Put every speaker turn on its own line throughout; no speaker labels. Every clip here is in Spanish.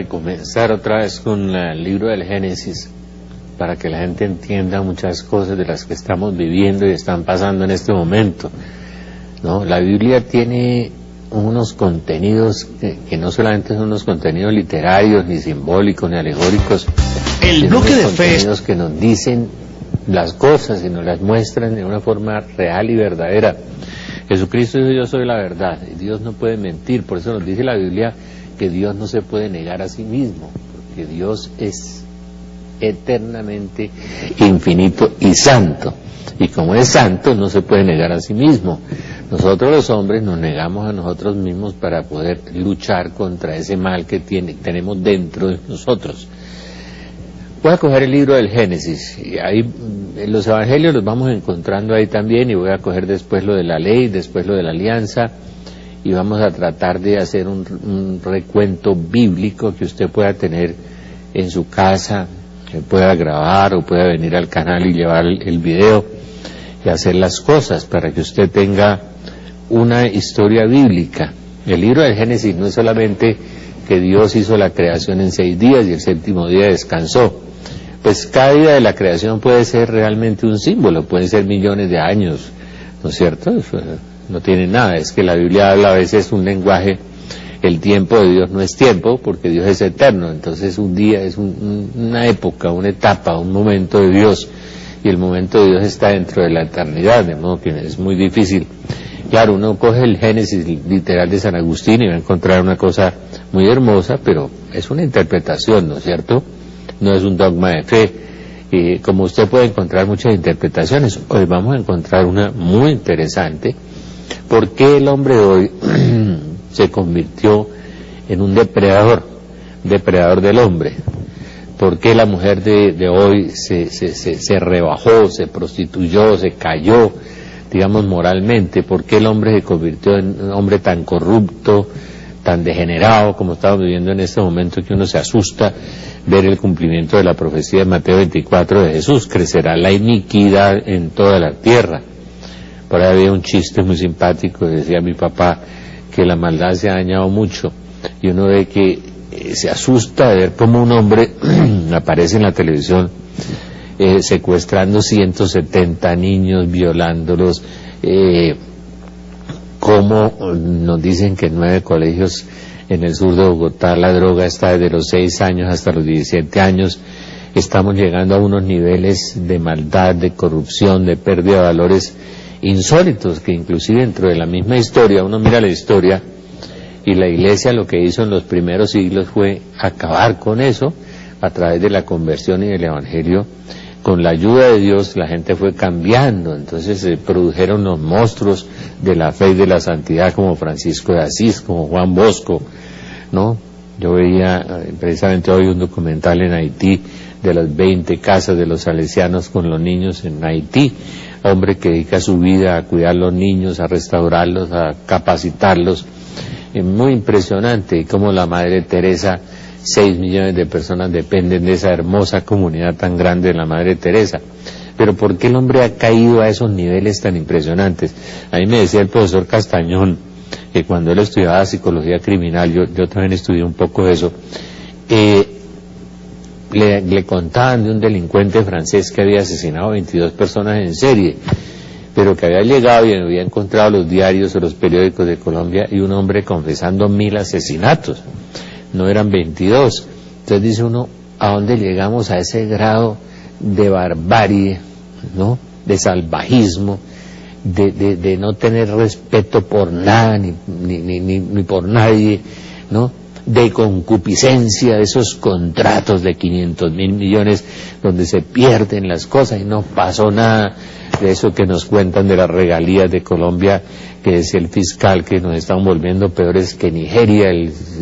comenzar otra vez con el libro del Génesis para que la gente entienda muchas cosas de las que estamos viviendo y están pasando en este momento, ¿no? La Biblia tiene unos contenidos que no solamente son unos contenidos literarios, ni simbólicos, ni alegóricos,
el bloque de fe,
contenidos que nos dicen las cosas y nos las muestran de una forma real y verdadera. Jesucristo dijo: yo soy la verdad, y Dios no puede mentir. Por eso nos dice la Biblia que Dios no se puede negar a sí mismo, porque Dios es eternamente infinito y santo, y como es santo no se puede negar a sí mismo. Nosotros los hombres nos negamos a nosotros mismos para poder luchar contra ese mal que tenemos dentro de nosotros. Voy a coger el libro del Génesis, y ahí los evangelios los vamos encontrando ahí también, y voy a coger después lo de la ley, después lo de la alianza, y vamos a tratar de hacer un recuento bíblico que usted pueda tener en su casa, que pueda grabar o pueda venir al canal y llevar el video y hacer las cosas para que usted tenga una historia bíblica. El libro del Génesis no es solamente que Dios hizo la creación en 6 días y el 7º día descansó. Pues cada día de la creación puede ser realmente un símbolo, pueden ser millones de años, ¿no es cierto? No tiene nada, es que la Biblia habla a veces un lenguaje. El tiempo de Dios no es tiempo, porque Dios es eterno. Entonces un día es una época, una etapa, un momento de Dios, y el momento de Dios está dentro de la eternidad, de modo que es muy difícil. Claro, uno coge el Génesis literal de San Agustín y va a encontrar una cosa muy hermosa, pero es una interpretación, ¿no es cierto? No es un dogma de fe. Y como usted puede encontrar muchas interpretaciones, hoy vamos a encontrar una muy interesante. ¿Por qué el hombre de hoy se convirtió en un depredador del hombre? ¿Por qué la mujer de hoy se rebajó, se prostituyó, se cayó, digamos, moralmente? ¿Por qué el hombre se convirtió en un hombre tan corrupto, tan degenerado, como estamos viviendo en este momento, que uno se asusta ver el cumplimiento de la profecía de Mateo 24 de Jesús? Crecerá la iniquidad en toda la tierra. Por ahí había un chiste muy simpático, decía mi papá, que la maldad se ha dañado mucho, y uno ve que se asusta de ver cómo un hombre aparece en la televisión secuestrando 170 niños, violándolos, como nos dicen que en 9 colegios en el sur de Bogotá la droga está desde los 6 años hasta los 17 años. Estamos llegando a unos niveles de maldad, de corrupción, de pérdida de valores insólitos, que inclusive dentro de la misma historia, uno mira la historia, y la Iglesia lo que hizo en los primeros siglos fue acabar con eso a través de la conversión y del Evangelio. Con la ayuda de Dios la gente fue cambiando, entonces se produjeron los monstruos de la fe y de la santidad, como Francisco de Asís, como Juan Bosco, ¿no? Yo veía precisamente hoy un documental en Haití de las 20 casas de los salesianos con los niños en Haití, hombre que dedica su vida a cuidar a los niños, a restaurarlos, a capacitarlos. Es muy impresionante cómo la Madre Teresa, 6 millones de personas dependen de esa hermosa comunidad tan grande de la Madre Teresa. Pero ¿por qué el hombre ha caído a esos niveles tan impresionantes? A mí me decía el profesor Castañón, que cuando él estudiaba psicología criminal, yo también estudié un poco de eso, le contaban de un delincuente francés que había asesinado 22 personas en serie, pero que había llegado y había encontrado los diarios o los periódicos de Colombia y un hombre confesando 1000 asesinatos, no eran 22. Entonces dice uno, ¿a dónde llegamos a ese grado de barbarie, ¿no? De salvajismo, de no tener respeto por nada ni por nadie, ¿no? De concupiscencia, de esos contratos de 500.000 millones donde se pierden las cosas y no pasó nada, de eso que nos cuentan de las regalías de Colombia, que decía el fiscal que nos están volviendo peores que Nigeria,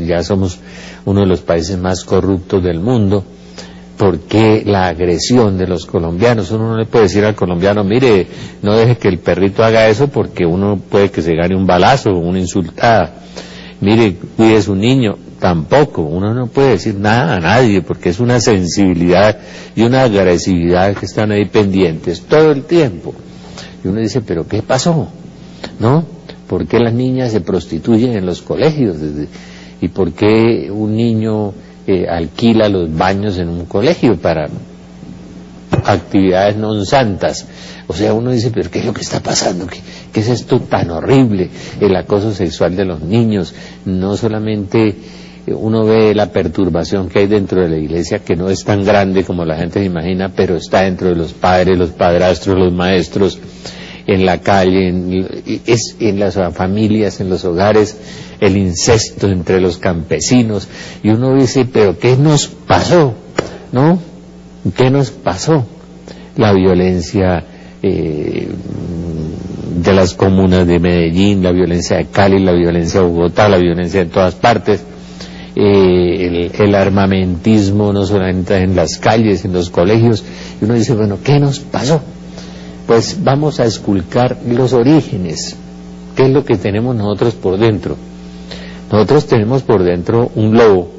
ya somos uno de los países más corruptos del mundo. ¿Por qué la agresión de los colombianos? Uno no le puede decir al colombiano, mire, no deje que el perrito haga eso porque uno puede que se gane un balazo o una insultada. Mire, cuide a su niño. Tampoco, uno no puede decir nada a nadie porque es una sensibilidad y una agresividad que están ahí pendientes todo el tiempo. Y uno dice, ¿pero qué pasó? ¿No? ¿Por qué las niñas se prostituyen en los colegios? ¿Y por qué un niño alquila los baños en un colegio para actividades non santas. O sea, uno dice, pero ¿qué es lo que está pasando? ¿Qué es esto tan horrible? El acoso sexual de los niños. No solamente uno ve la perturbación que hay dentro de la iglesia, que no es tan grande como la gente se imagina, pero está dentro de los padres, los padrastros, los maestros, en la calle, en las familias, en los hogares, el incesto entre los campesinos. Y uno dice, pero ¿qué nos pasó? ¿No? ¿Qué nos pasó? La violencia de las comunas de Medellín, la violencia de Cali, la violencia de Bogotá, la violencia en todas partes, el armamentismo no solamente en las calles, en los colegios. Y uno dice, bueno, ¿qué nos pasó? Pues vamos a esculcar los orígenes. ¿Qué es lo que tenemos nosotros por dentro? Nosotros tenemos por dentro un lobo,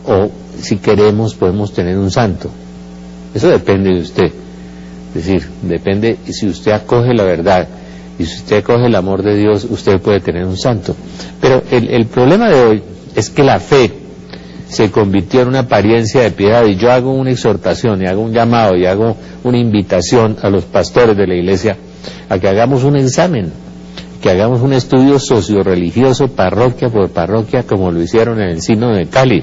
o si queremos podemos tener un santo. Eso depende de usted. Es decir, depende, si usted acoge la verdad y si usted acoge el amor de Dios, usted puede tener un santo. Pero el problema de hoy es que la fe se convirtió en una apariencia de piedad, y yo hago una exhortación y hago un llamado y hago una invitación a los pastores de la iglesia a que hagamos un examen, que hagamos un estudio socio-religioso parroquia por parroquia, como lo hicieron en el Sínodo de Cali,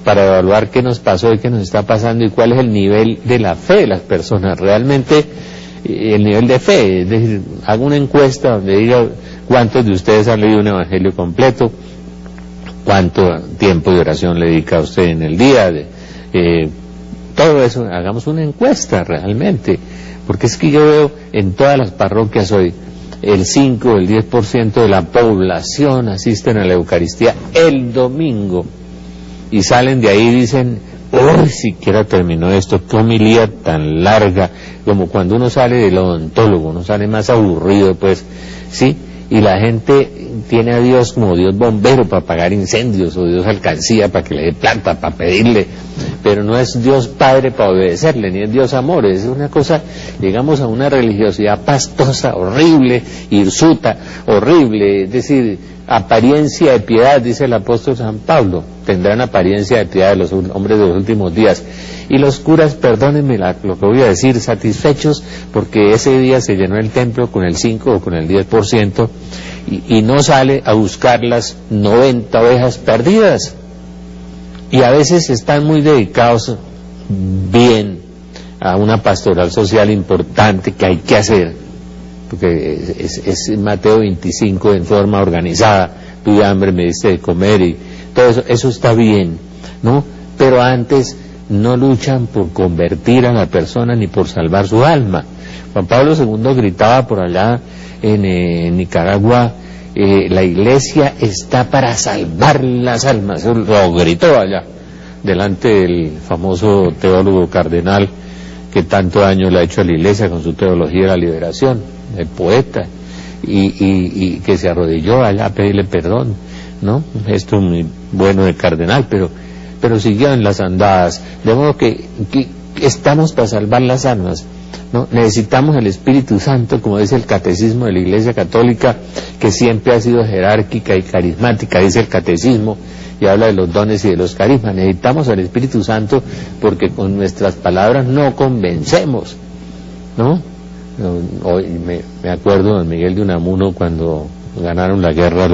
para evaluar qué nos pasó y qué nos está pasando y cuál es el nivel de la fe de las personas, realmente el nivel de fe. Es decir, hago una encuesta donde diga cuántos de ustedes han leído un evangelio completo, cuánto tiempo de oración le dedica a usted en el día, todo eso, hagamos una encuesta realmente, porque es que yo veo en todas las parroquias hoy el 5 o el 10% de la población asisten a la Eucaristía el domingo y salen de ahí y dicen, uy, siquiera terminó esto, qué homilía tan larga, como cuando uno sale del odontólogo, uno sale más aburrido, pues, ¿sí? Y la gente tiene a Dios como Dios bombero para apagar incendios, o Dios alcancía para que le dé plata, para pedirle, pero no es Dios Padre para obedecerle, ni es Dios amor. Es una cosa, llegamos a una religiosidad pastosa, horrible, hirsuta, horrible, es decir, apariencia de piedad, dice el apóstol San Pablo, tendrán apariencia de piedad de los hombres de los últimos días. Y los curas, perdónenme lo que voy a decir, satisfechos porque ese día se llenó el templo con el 5 o con el 10%, y no sale a buscar las 90 ovejas perdidas. Y a veces están muy dedicados bien a una pastoral social importante que hay que hacer, porque es Mateo 25 en forma organizada, tuve hambre, me diste de comer, y todo eso está bien, ¿no? Pero antes no luchan por convertir a la persona ni por salvar su alma. Juan Pablo II gritaba por allá en Nicaragua, la iglesia está para salvar las almas. Eso lo gritó allá delante del famoso teólogo cardenal que tanto daño le ha hecho a la iglesia con su teología de la liberación, el poeta, y que se arrodilló allá a pedirle perdón, ¿no? Esto muy bueno de cardenal, pero siguió en las andadas, de modo que estamos para salvar las almas, ¿no? Necesitamos el Espíritu Santo, como dice el catecismo de la Iglesia Católica, que siempre ha sido jerárquica y carismática, dice el catecismo, y habla de los dones y de los carismas. Necesitamos al Espíritu Santo porque con nuestras palabras no convencemos, ¿no? Hoy me acuerdo de don Miguel de Unamuno cuando ganaron la guerra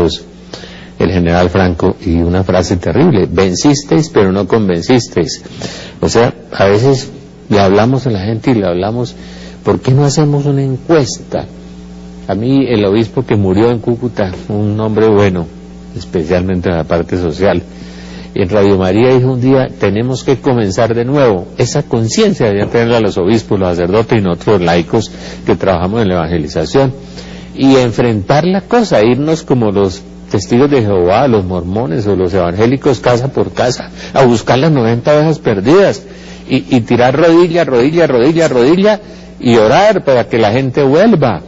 el general Franco, y una frase terrible: vencisteis pero no convencisteis. O sea, a veces le hablamos a la gente y le hablamos, ¿por qué no hacemos una encuesta? A mí el obispo que murió en Cúcuta, un hombre bueno, especialmente en la parte social, en Radio María dijo un día, tenemos que comenzar de nuevo. Esa conciencia deberían tenerla los obispos, los sacerdotes y nosotros laicos que trabajamos en la evangelización, y enfrentar la cosa, irnos como los testigos de Jehová, los mormones o los evangélicos casa por casa a buscar las 90 ovejas perdidas y tirar rodilla, rodilla, rodilla, rodilla y orar para que la gente vuelva,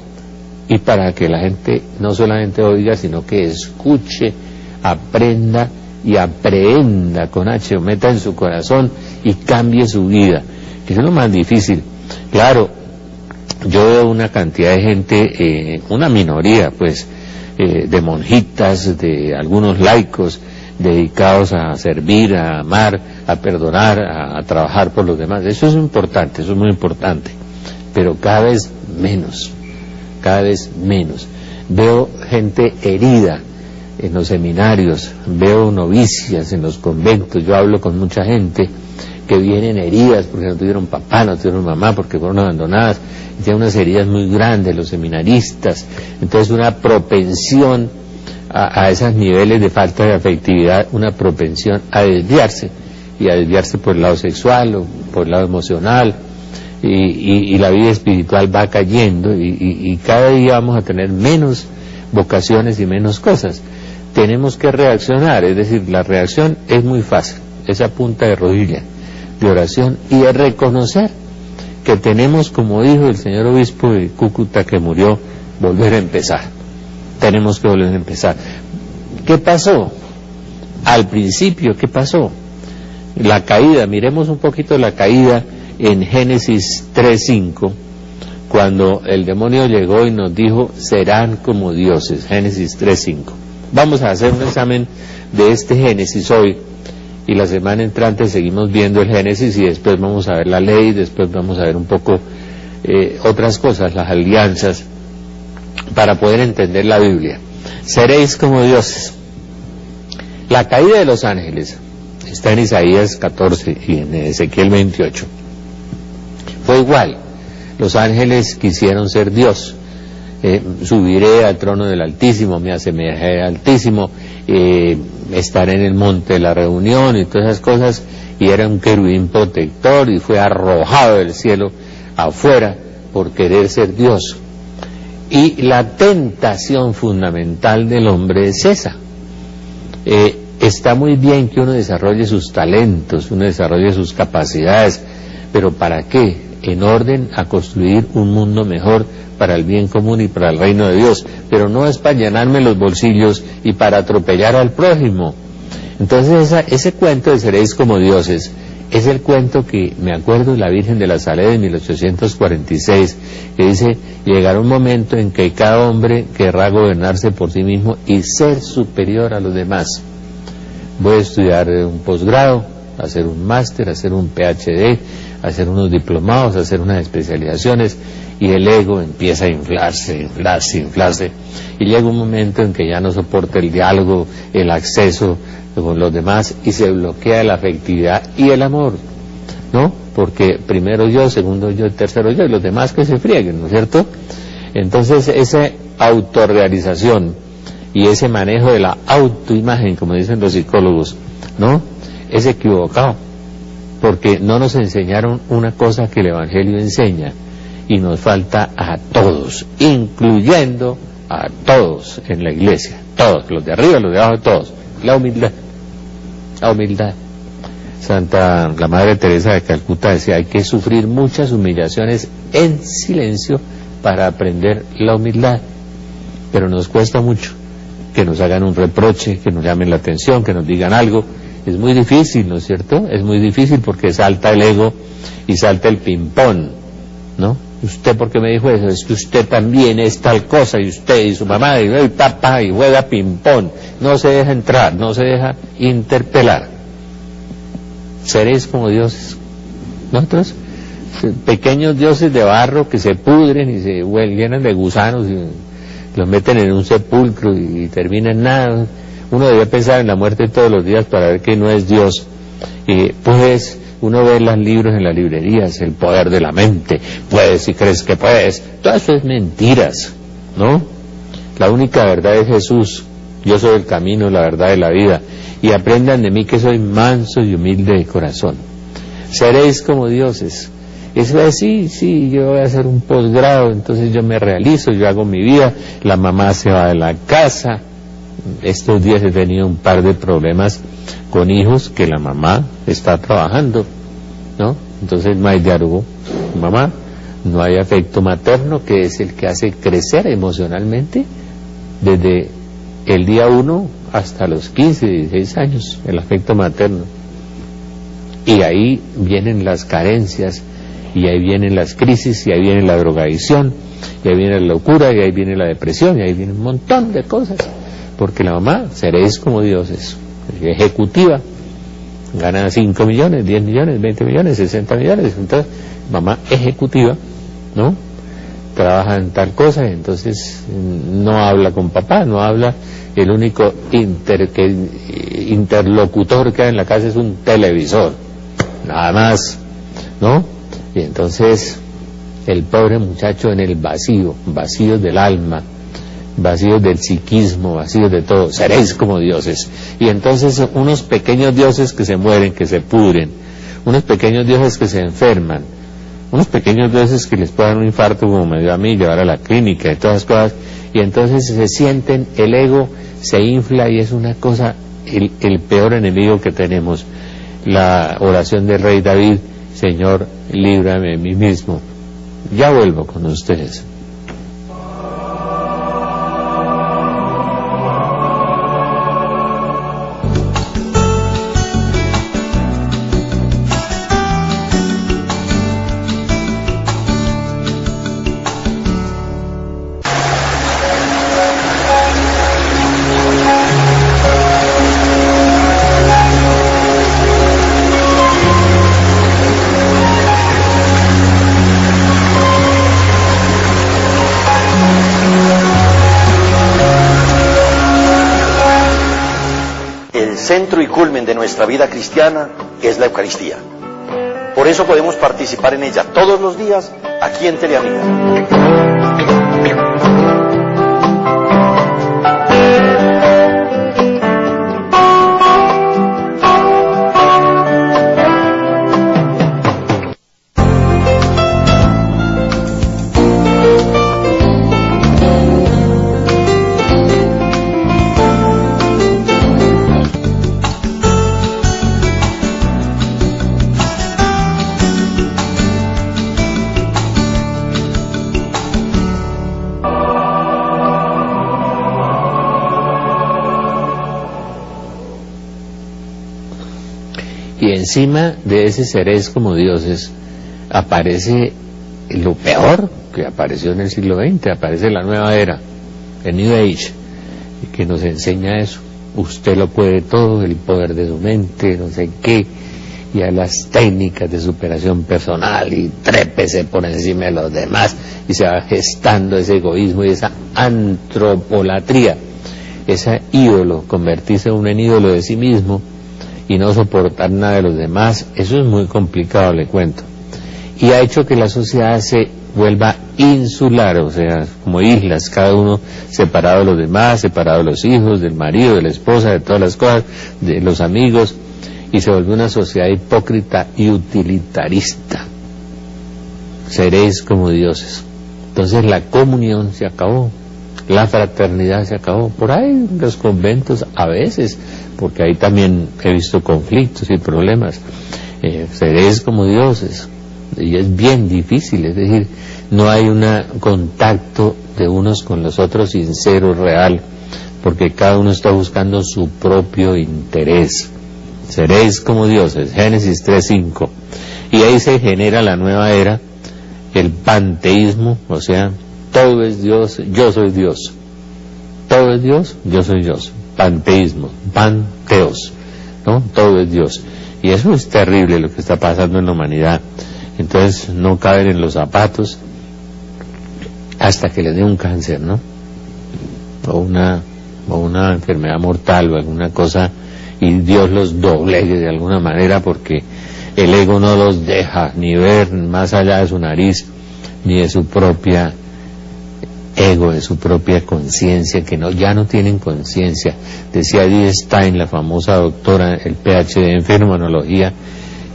y para que la gente no solamente oiga, sino que escuche, aprenda y aprehenda con H, o meta en su corazón y cambie su vida, que es lo más difícil. Claro, yo veo una cantidad de gente, una minoría pues, de monjitas, de algunos laicos, dedicados a servir, a amar, a perdonar, a trabajar por los demás. Eso es importante, eso es muy importante, pero cada vez menos. Veo gente herida en los seminarios, veo novicias en los conventos, yo hablo con mucha gente que vienen heridas porque no tuvieron papá, no tuvieron mamá, porque fueron abandonadas, y tienen unas heridas muy grandes, los seminaristas. Entonces una propensión a esos niveles de falta de afectividad, una propensión a desviarse, y a desviarse por el lado sexual o por el lado emocional, y la vida espiritual va cayendo, y cada día vamos a tener menos vocaciones y menos cosas. Tenemos que reaccionar, es decir, la reacción es muy fácil, esa punta de rodilla de oración y de reconocer que tenemos, como dijo el señor obispo de Cúcuta que murió, volver a empezar. Tenemos que volver a empezar. ¿Qué pasó? Al principio, ¿qué pasó? La caída, miremos un poquito la caída en Génesis 3:5, cuando el demonio llegó y nos dijo, serán como dioses, Génesis 3:5. Vamos a hacer un examen de este Génesis hoy, y la semana entrante seguimos viendo el Génesis, y después vamos a ver la ley, después vamos a ver un poco otras cosas, las alianzas, para poder entender la Biblia. Seréis como dioses. La caída de los ángeles está en Isaías 14 y en Ezequiel 28. Fue igual. Los ángeles quisieron ser Dios. Subiré al trono del Altísimo, me asemejaré al Altísimo, estaré en el monte de la reunión y todas esas cosas, y era un querubín protector y fue arrojado del cielo afuera por querer ser Dios. Y la tentación fundamental del hombre es esa. Está muy bien que uno desarrolle sus talentos, uno desarrolle sus capacidades, pero ¿para qué? En orden a construir un mundo mejor para el bien común y para el reino de Dios, pero no es para llenarme los bolsillos y para atropellar al prójimo. Entonces ese cuento de seréis como dioses es el cuento que me acuerdo de la Virgen de la Saleda de 1846, que dice, llegará un momento en que cada hombre querrá gobernarse por sí mismo y ser superior a los demás. Voy a estudiar un posgrado, hacer un máster, hacer un PhD, hacer unos diplomados, hacer unas especializaciones, y el ego empieza a inflarse, y llega un momento en que ya no soporta el diálogo, el acceso con los demás, y se bloquea la afectividad y el amor, ¿no? Porque primero yo, segundo yo, tercero yo, y los demás que se frieguen, ¿no es cierto? Entonces esa autorrealización y ese manejo de la autoimagen, como dicen los psicólogos, ¿no?, es equivocado, porque no nos enseñaron una cosa que el Evangelio enseña, y nos falta a todos, incluyendo a todos en la iglesia, todos, los de arriba, los de abajo, todos, la humildad. La Madre Teresa de Calcuta decía, hay que sufrir muchas humillaciones en silencio para aprender la humildad, pero nos cuesta mucho que nos hagan un reproche, que nos llamen la atención, que nos digan algo. Es muy difícil, ¿no es cierto? Es muy difícil porque salta el ego y salta el ping-pong, ¿no? ¿Usted por qué me dijo eso? Es que usted también es tal cosa, y usted y su mamá y el papá, y juega ping-pong. No se deja entrar, no se deja interpelar. Seréis como dioses. Nosotros, pequeños dioses de barro que se pudren y se llenan de gusanos y los meten en un sepulcro y terminan nada. Uno debe pensar en la muerte todos los días para ver que no es Dios. Pues uno ve los libros en las librerías, el poder de la mente, puedes si crees que puedes, todo eso es mentiras, ¿no? La única verdad es Jesús. Yo soy el camino, la verdad y la vida, y aprendan de mí que soy manso y humilde de corazón. Seréis como dioses. Eso es, sí, yo voy a hacer un posgrado, entonces yo me realizo, yo hago mi vida, la mamá se va de la casa. Estos días he tenido un par de problemas con hijos que la mamá está trabajando, ¿no? Entonces no hay diálogo, mamá, no hay afecto materno, que es el que hace crecer emocionalmente desde el día 1 hasta los 15, 16 años, el afecto materno. Y ahí vienen las carencias, y ahí vienen las crisis, y ahí viene la drogadicción, y ahí viene la locura, y ahí viene la depresión, y ahí viene un montón de cosas. Porque la mamá, seréis como dioses. ejecutiva, gana 5 millones, 10 millones, 20 millones, 60 millones, entonces mamá ejecutiva, ¿no? Trabaja en tal cosa, entonces no habla con papá, no habla, el único interlocutor que hay en la casa es un televisor, nada más, ¿no? Y entonces el pobre muchacho en el vacío del alma, vacíos del psiquismo, vacíos de todo, seréis como dioses. Y entonces unos pequeños dioses que se mueren, que se pudren, unos pequeños dioses que se enferman, unos pequeños dioses que les puede dar un infarto como me dio a mí, llevar a la clínica y todas las cosas, y entonces se sienten, el ego se infla y es una cosa, el peor enemigo que tenemos. La oración del rey David: Señor, líbrame de mí mismo. Ya vuelvo con ustedes.
Centro y culmen de nuestra vida cristiana es la Eucaristía. Por eso podemos participar en ella todos los días aquí en Teleamiga.
Y encima de ese seres como dioses aparece lo peor que apareció en el siglo XX, aparece la nueva era, el New Age, que nos enseña eso: usted lo puede todo, el poder de su mente, no sé qué, y a las técnicas de superación personal, y trépese por encima de los demás, y se va gestando ese egoísmo y esa antropolatría, ese ídolo, convertirse uno en ídolo de sí mismo y no soportar nada de los demás. Eso es muy complicado, le cuento, y ha hecho que la sociedad se vuelva insular, o sea, como islas, cada uno separado de los demás, separado de los hijos, del marido, de la esposa, de todas las cosas, de los amigos, y se vuelve una sociedad hipócrita y utilitarista. Seréis como dioses. Entonces la comunión se acabó, la fraternidad se acabó. Por ahí los conventos a veces, porque ahí también he visto conflictos y problemas, seréis como dioses, y es bien difícil, es decir, no hay un contacto de unos con los otros sincero, real, porque cada uno está buscando su propio interés. Seréis como dioses, Génesis 3:5, y ahí se genera la nueva era, el panteísmo, o sea, todo es Dios, yo soy Dios, todo es Dios, yo soy Dios. Panteísmo, panteos, ¿no? Todo es Dios. Y eso es terrible lo que está pasando en la humanidad. Entonces no caben en los zapatos hasta que les dé un cáncer, ¿no? O una enfermedad mortal o alguna cosa, y Dios los doblegue de alguna manera, porque el ego no los deja ni ver más allá de su nariz, ni de su propia ego, de su propia conciencia, que ya no tienen conciencia. Decía Edith Stein, la famosa doctora, el PhD en fenomenología,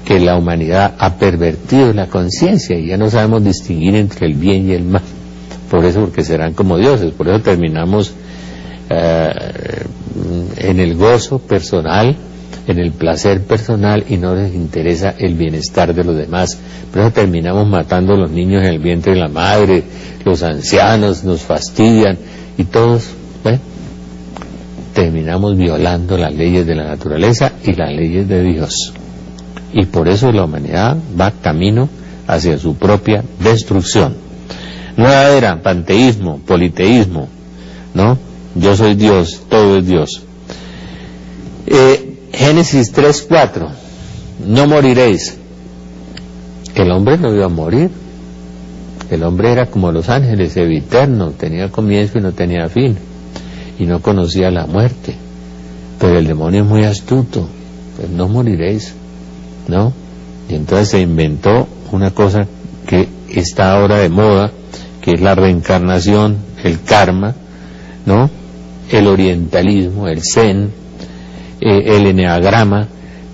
que la humanidad ha pervertido la conciencia y ya no sabemos distinguir entre el bien y el mal. Por eso, porque serán como dioses, por eso terminamos en el gozo personal, en el placer personal, y no les interesa el bienestar de los demás. Por eso terminamos matando a los niños en el vientre de la madre, los ancianos nos fastidian, y todos, bueno, terminamos violando las leyes de la naturaleza y las leyes de Dios. Y por eso la humanidad va camino hacia su propia destrucción. Nueva era, panteísmo, politeísmo, ¿no? Yo soy Dios, todo es Dios. Génesis 3:4, no moriréis. El hombre no iba a morir. El hombre era como los ángeles, eterno, tenía comienzo y no tenía fin, y no conocía la muerte. Pero el demonio es muy astuto, pues no moriréis, ¿no? Y entonces se inventó una cosa que está ahora de moda, que es la reencarnación, el karma, ¿no? El orientalismo, el zen, el eneagrama,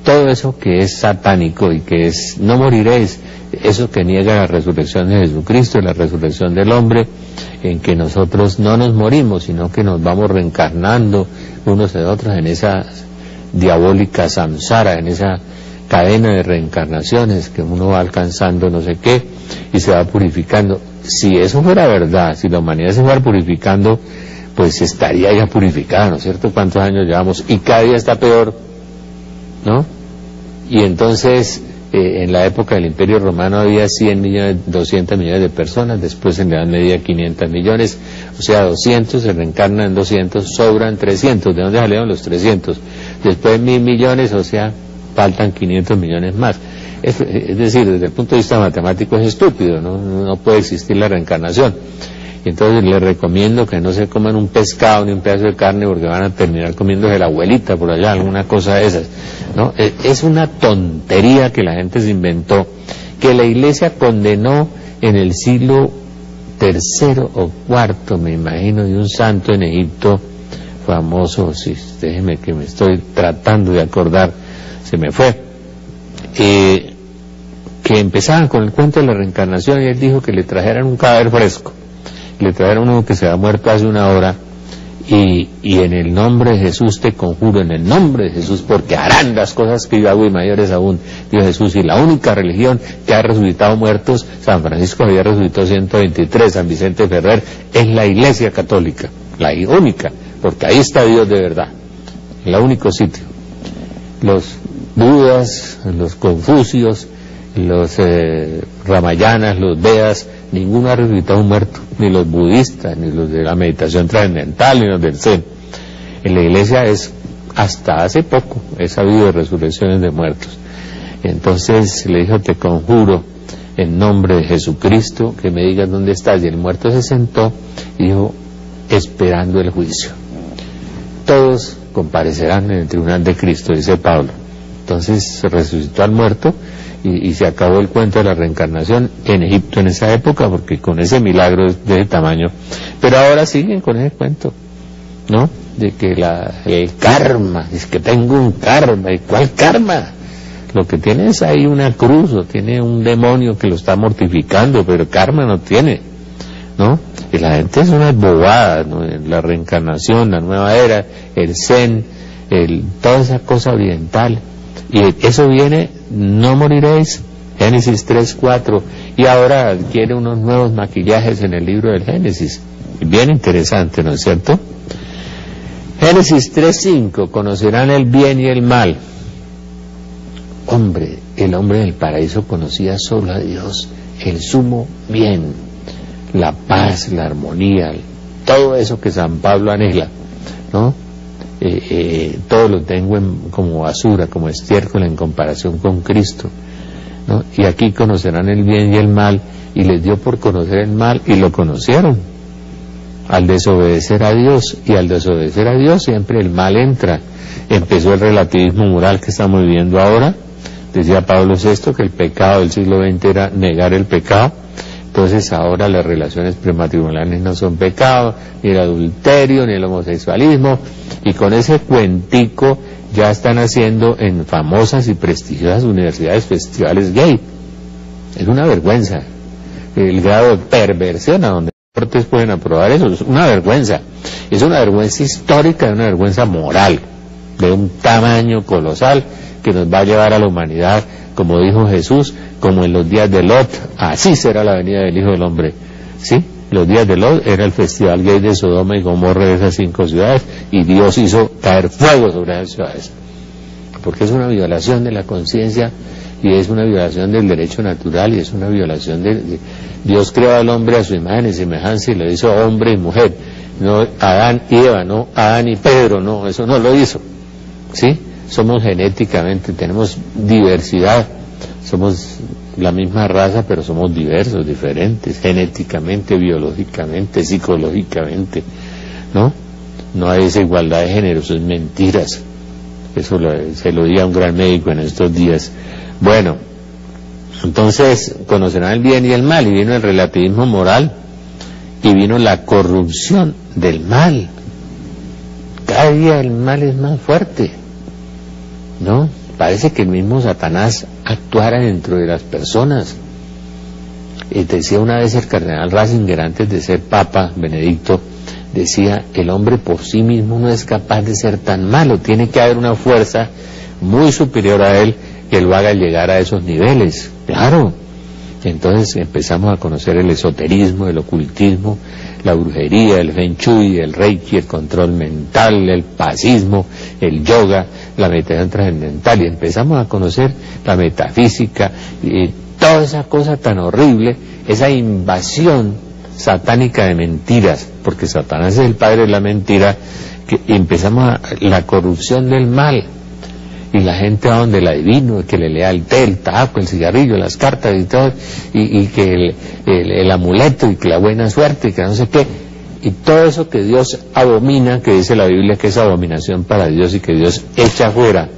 todo eso que es satánico y que es no moriréis, eso que niega la resurrección de Jesucristo, la resurrección del hombre, en que nosotros no nos morimos, sino que nos vamos reencarnando unos de otros en esa diabólica samsara, en esa cadena de reencarnaciones que uno va alcanzando no sé qué y se va purificando. Si eso fuera verdad, si la humanidad se fuera purificando, pues estaría ya purificada, ¿no es cierto? ¿Cuántos años llevamos? Y cada día está peor, ¿no? Y entonces, en la época del Imperio Romano había 100 millones, 200 millones de personas, después en la Edad Media 500 millones, o sea, 200 se reencarnan en 200, sobran 300, ¿de dónde salieron los 300? Después 1.000 millones, o sea, faltan 500 millones más. Es decir, desde el punto de vista matemático es estúpido, no puede existir la reencarnación. Y entonces les recomiendo que no se coman un pescado ni un pedazo de carne porque van a terminar comiéndose la abuelita por allá, alguna cosa de esas, ¿no? Es una tontería que la gente se inventó, que la Iglesia condenó en el siglo III o IV, me imagino, de un santo en Egipto famoso, sí, déjeme que me estoy tratando de acordar, se me fue, que empezaban con el cuento de la reencarnación y él dijo que le trajeran un cadáver fresco, le trajeron uno que se había muerto hace una hora y en el nombre de Jesús te conjuro, en el nombre de Jesús, porque harán las cosas que yo hago y mayores aún, dijo Jesús. Y la única religión que ha resucitado muertos, San Francisco había resucitado 123, San Vicente Ferrer, es la Iglesia Católica, la única, porque ahí está Dios de verdad, en el único sitio. Los Budas, los Confucios, los Ramayanas, los Vedas, ninguno ha resucitado un muerto, ni los budistas, ni los de la meditación trascendental, ni los del Zen. En la Iglesia hasta hace poco he sabido de resurrecciones de muertos. Entonces le dijo, te conjuro en nombre de Jesucristo que me digas dónde estás. Y el muerto se sentó y dijo, esperando el juicio. Todos comparecerán en el tribunal de Cristo, dice Pablo. Entonces se resucitó al muerto y se acabó el cuento de la reencarnación en Egipto en esa época, porque con ese milagro de ese tamaño. Pero ahora siguen con ese cuento, ¿no? De que el karma, es que tengo un karma. ¿Y cuál karma? Lo que tiene es ahí una cruz, o tiene un demonio que lo está mortificando, pero karma no tiene, ¿no? Y la gente es unas bobadas, ¿no? La reencarnación, la nueva era, el zen, toda esa cosa oriental. Y eso viene, no moriréis, Génesis 3:4, y ahora adquiere unos nuevos maquillajes en el libro del Génesis, bien interesante, ¿no es cierto? Génesis 3:5, conocerán el bien y el mal. Hombre, el hombre del paraíso conocía solo a Dios, el sumo bien, la paz, la armonía, todo eso que San Pablo anhela, ¿no? Todo lo tengo como basura, como estiércol en comparación con Cristo, ¿no? Y aquí conocerán el bien y el mal, y les dio por conocer el mal, y lo conocieron al desobedecer a Dios, y al desobedecer a Dios siempre el mal entra. Empezó el relativismo moral que estamos viviendo ahora. Decía Pablo VI que el pecado del siglo XX era negar el pecado. Entonces ahora las relaciones prematrimoniales no son pecado, ni el adulterio, ni el homosexualismo, y con ese cuentico ya están haciendo en famosas y prestigiosas universidades festivales gay. Es una vergüenza el grado de perversión a donde los cortes pueden aprobar eso. Es una vergüenza histórica, una vergüenza moral de un tamaño colosal que nos va a llevar a la humanidad, como dijo Jesús, como en los días de Lot, así será la venida del Hijo del Hombre. ¿Sí? Los días de Lot era el festival gay de Sodoma y Gomorra, de esas 5 ciudades, y Dios hizo caer fuego sobre esas ciudades, porque es una violación de la conciencia, y es una violación del derecho natural, y es una violación de Dios creó al hombre a su imagen y semejanza, y lo hizo hombre y mujer, no Adán y Eva, no Adán y Pedro, no, eso no lo hizo. ¿sí? Somos genéticamente, tenemos diversidad, somos la misma raza, pero somos diversos, diferentes, genéticamente, biológicamente, psicológicamente, ¿no? No hay esa igualdad de género, eso es mentiras. Eso se lo di a un gran médico en estos días. Bueno, entonces conocerán el bien y el mal, y vino el relativismo moral, y vino la corrupción del mal. Cada día el mal es más fuerte, ¿no? Parece que el mismo Satanás actuara dentro de las personas. Decía una vez el cardenal Ratzinger, antes de ser Papa Benedicto, decía, el hombre por sí mismo no es capaz de ser tan malo, tiene que haber una fuerza muy superior a él que lo haga llegar a esos niveles. Claro. Entonces empezamos a conocer el esoterismo, el ocultismo, la brujería, el feng shui, el reiki, el control mental, el pasismo, el yoga, la meditación trascendental, y empezamos a conocer la metafísica y toda esa cosa tan horrible, esa invasión satánica de mentiras, porque Satanás es el padre de la mentira, que empezamos la corrupción del mal, y la gente va donde el adivino, que le lea el té, el tabaco, el cigarrillo, las cartas y todo, y que el amuleto, y que la buena suerte, y que no sé qué, y todo eso que Dios abomina, que dice la Biblia que es abominación para Dios y que Dios echa fuera.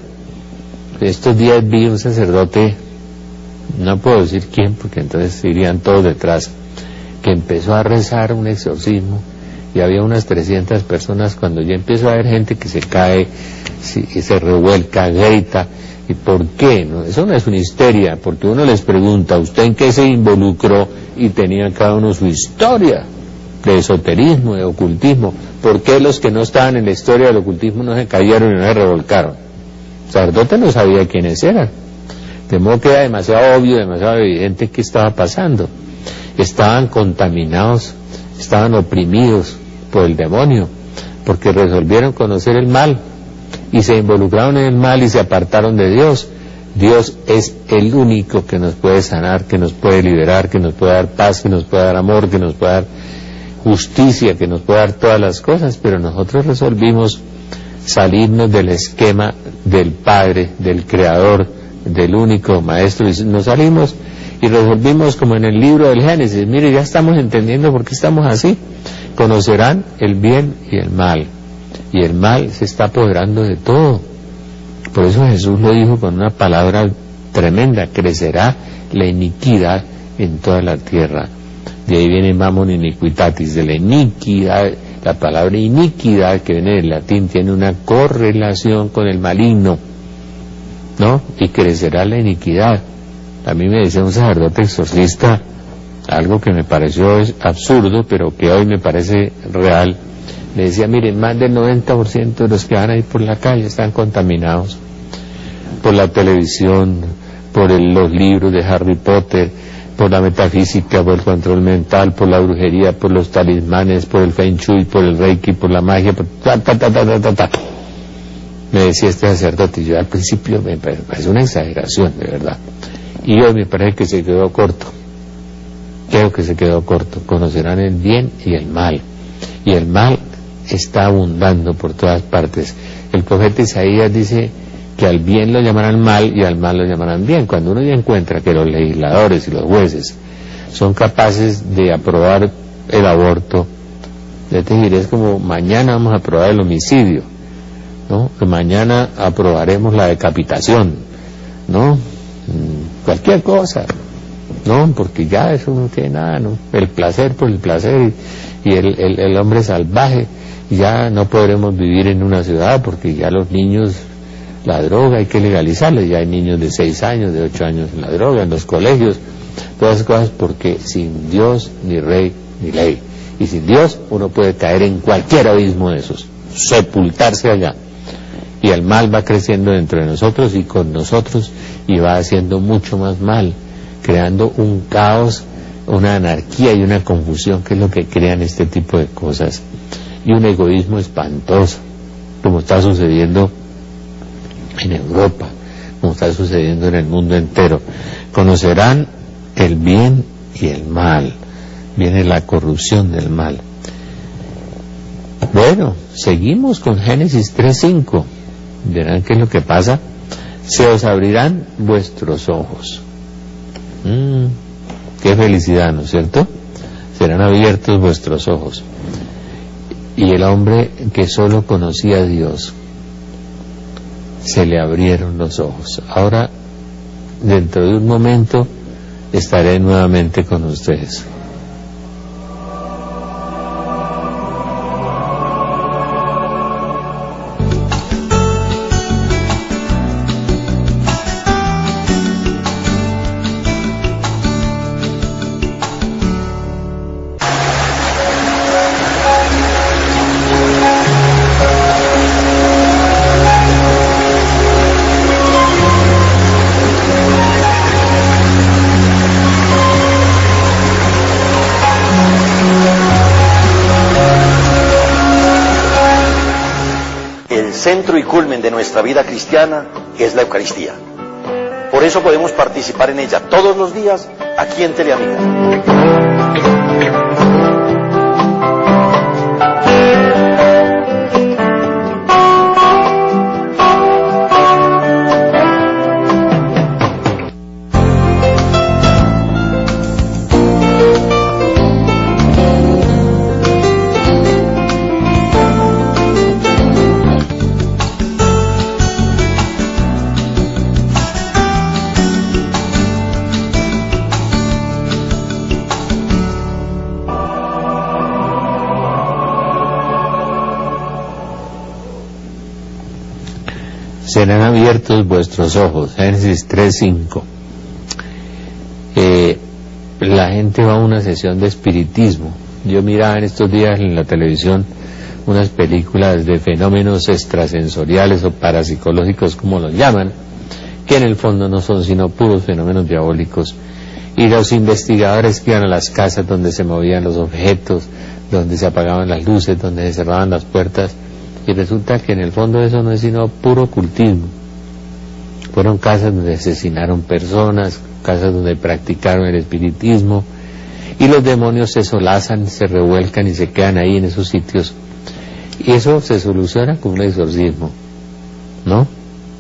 Estos días vi un sacerdote, no puedo decir quién, porque entonces irían todos detrás, que empezó a rezar un exorcismo, y había unas 300 personas. Cuando ya empezó a haber gente que se cae, se revuelca, grita. ¿Y por qué? ¿No? Eso no es una histeria, porque uno les pregunta, ¿usted en qué se involucró? Y tenía cada uno su historia de esoterismo, de ocultismo. ¿Por qué los que no estaban en la historia del ocultismo no se cayeron y no se revolcaron? El sacerdote no sabía quiénes eran, de modo que era demasiado obvio, demasiado evidente qué estaba pasando. Estaban contaminados, estaban oprimidos por el demonio, porque resolvieron conocer el mal y se involucraron en el mal y se apartaron de Dios. Dios es el único que nos puede sanar, que nos puede liberar, que nos puede dar paz, que nos puede dar amor, que nos puede dar justicia, que nos puede dar todas las cosas, pero nosotros resolvimos salirnos del esquema del Padre, del Creador, del único Maestro, y nos salimos y resolvimos como en el libro del Génesis. Mire, ya estamos entendiendo por qué estamos así. Conocerán el bien y el mal, y el mal se está apoderando de todo. Por eso Jesús lo dijo con una palabra tremenda: crecerá la iniquidad en toda la tierra. De ahí viene mamon iniquitatis, de la iniquidad. La palabra iniquidad, que viene del latín, tiene una correlación con el maligno, ¿no? Y crecerá la iniquidad. A mí me decía un sacerdote exorcista algo que me pareció absurdo, pero que hoy me parece real. Le decía, miren, más del 90% de los que van a ir por la calle están contaminados por la televisión, por los libros de Harry Potter, por la metafísica, por el control mental, por la brujería, por los talismanes, por el feng shui, por el reiki, por la magia, por me decía este sacerdote. Y yo al principio me parece una exageración, de verdad, y hoy me parece que se quedó corto. Creo que se quedó corto. Conocerán el bien y el mal, y el mal está abundando por todas partes. El profeta Isaías dice que al bien lo llamarán mal y al mal lo llamarán bien. Cuando uno ya encuentra que los legisladores y los jueces son capaces de aprobar el aborto, es decir, es como mañana vamos a aprobar el homicidio, ¿no? Que mañana aprobaremos la decapitación, ¿no? Cualquier cosa, ¿no? Porque ya eso no tiene nada, ¿no? El placer por el placer, y el hombre salvaje. Ya no podremos vivir en una ciudad porque ya los niños, la droga hay que legalizarla. Ya hay niños de 6 años, de 8 años en la droga, en los colegios, todas esas cosas, porque sin Dios ni rey ni ley. Y sin Dios uno puede caer en cualquier abismo de esos, sepultarse allá. Y el mal va creciendo dentro de nosotros y con nosotros, y va haciendo mucho más mal, creando un caos, una anarquía y una confusión, que es lo que crean este tipo de cosas, y un egoísmo espantoso, como está sucediendo en Europa, como está sucediendo en el mundo entero. Conocerán el bien y el mal. Viene la corrupción del mal. Bueno, seguimos con Génesis 3:5. Verán qué es lo que pasa. Se os abrirán vuestros ojos. Qué felicidad, ¿no es cierto? Serán abiertos vuestros ojos. Y el hombre que solo conocía a Dios, se le abrieron los ojos. Ahora, dentro de un momento, estaré nuevamente con ustedes.
Centro y culmen de nuestra vida cristiana es la Eucaristía. Por eso podemos participar en ella todos los días aquí en Teleamiga.
Serán abiertos vuestros ojos. Génesis 3:5. La gente va a una sesión de espiritismo. Yo miraba en estos días en la televisión unas películas de fenómenos extrasensoriales o parapsicológicos, como los llaman, que en el fondo no son sino puros fenómenos diabólicos. Y los investigadores que iban a las casas donde se movían los objetos, donde se apagaban las luces, donde se cerraban las puertas, y resulta que en el fondo eso no es sino puro ocultismo. Fueron casas donde asesinaron personas, casas donde practicaron el espiritismo, y los demonios se solazan, se revuelcan y se quedan ahí en esos sitios. Y eso se soluciona con un exorcismo, ¿no?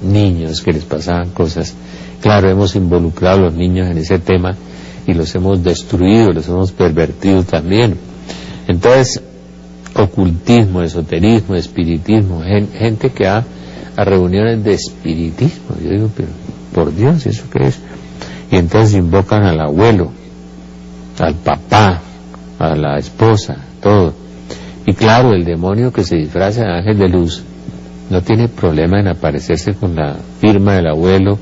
Niños que les pasaban cosas. Claro, hemos involucrado a los niños en ese tema y los hemos destruido, los hemos pervertido también. Entonces, ocultismo, esoterismo, espiritismo, gente que va a reuniones de espiritismo. Yo digo, pero por Dios, ¿eso qué es? Y entonces invocan al abuelo, al papá, a la esposa, todo. Y claro, el demonio que se disfraza de ángel de luz no tiene problema en aparecerse con la firma del abuelo,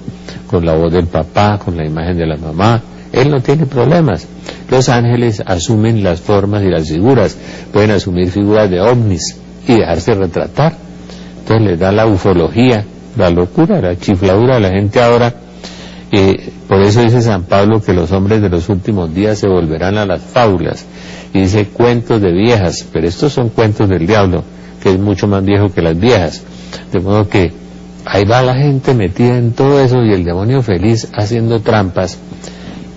con la voz del papá, con la imagen de la mamá. Él no tiene problemas. Los ángeles asumen las formas y las figuras, pueden asumir figuras de ovnis y dejarse retratar. Entonces les da la ufología, la locura, la chifladura de la gente ahora. Por eso dice San Pablo que los hombres de los últimos días se volverán a las fábulas, y dice cuentos de viejas, pero estos son cuentos del diablo, que es mucho más viejo que las viejas. De modo que ahí va la gente metida en todo eso y el demonio feliz haciendo trampas,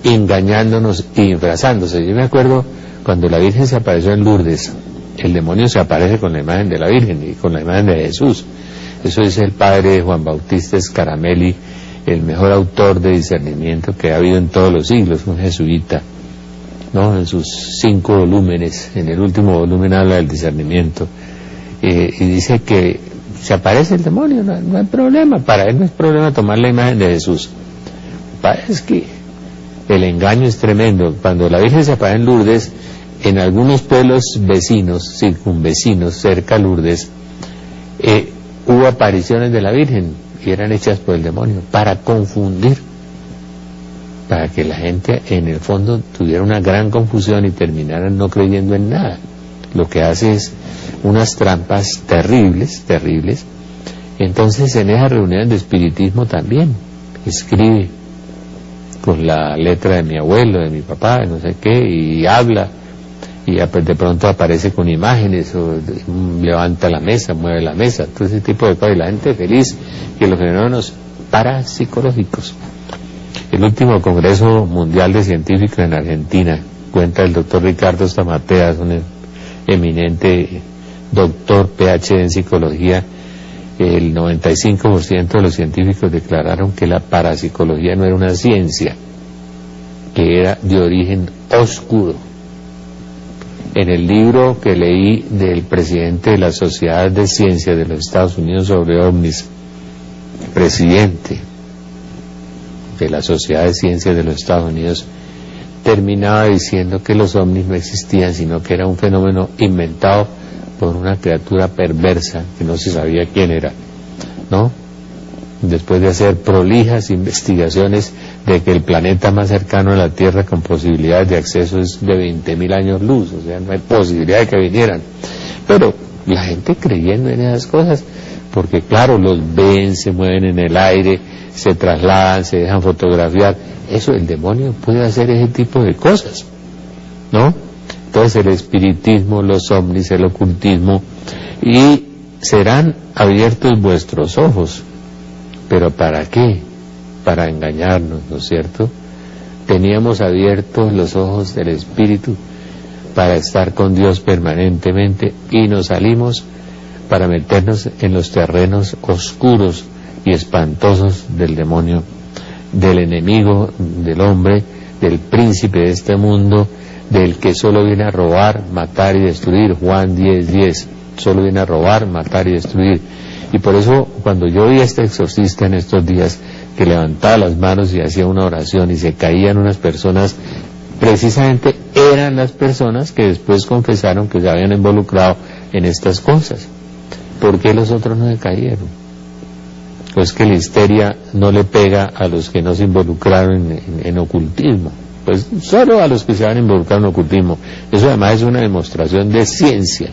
engañándonos y disfrazándose. Yo me acuerdo cuando la Virgen se apareció en Lourdes, el demonio se aparece con la imagen de la Virgen y con la imagen de Jesús. Eso dice el padre Juan Bautista Scaramelli, el mejor autor de discernimiento que ha habido en todos los siglos, un jesuita, ¿no? En sus 5 volúmenes, en el último volumen habla del discernimiento, y dice que se aparece el demonio, no hay problema, para él no es problema tomar la imagen de Jesús. Es que el engaño es tremendo. Cuando la Virgen se aparece en Lourdes, en algunos pueblos vecinos, circunvecinos, cerca a Lourdes, hubo apariciones de la Virgen y eran hechas por el demonio para confundir, para que la gente en el fondo tuviera una gran confusión y terminaran no creyendo en nada. Lo que hace es unas trampas terribles, terribles. Entonces en esas reuniones de espiritismo también escribe con la letra de mi abuelo, de mi papá, de no sé qué, y habla, y de pronto aparece con imágenes, o levanta la mesa, mueve la mesa, todo ese tipo de cosas, y la gente feliz, y los fenómenos parapsicológicos. El último Congreso Mundial de Científicos en Argentina, cuenta el doctor Ricardo Stamateas, un eminente doctor PhD en psicología, el 95% de los científicos declararon que la parapsicología no era una ciencia, que era de origen oscuro. En el libro que leí del presidente de la Sociedad de Ciencias de los Estados Unidos sobre ovnis, presidente de la Sociedad de Ciencias de los Estados Unidos, terminaba diciendo que los ovnis no existían, sino que era un fenómeno inventado por una criatura perversa que no se sabía quién era, ¿no? Después de hacer prolijas investigaciones de que el planeta más cercano a la Tierra con posibilidades de acceso es de 20.000 años luz, o sea, no hay posibilidad de que vinieran. Pero la gente creyendo en esas cosas, porque claro, los ven, se mueven en el aire, se trasladan, se dejan fotografiar. Eso, el demonio puede hacer ese tipo de cosas, ¿no? Entonces el espiritismo, los ovnis, el ocultismo, y serán abiertos vuestros ojos. ¿Pero para qué? Para engañarnos, ¿no es cierto? Teníamos abiertos los ojos del espíritu para estar con Dios permanentemente y nos salimos para meternos en los terrenos oscuros y espantosos del demonio, del enemigo del hombre, del príncipe de este mundo, del que solo viene a robar, matar y destruir. Juan 10:10, solo viene a robar, matar y destruir. Y por eso cuando yo vi a este exorcista en estos días, que levantaba las manos y hacía una oración y se caían unas personas, precisamente eran las personas que después confesaron que se habían involucrado en estas cosas. ¿Por qué los otros no se cayeron? Pues que la histeria no le pega a los que no se involucraron en ocultismo, pues solo a los que se van a involucrar en ocultismo. Eso además es una demostración de ciencia,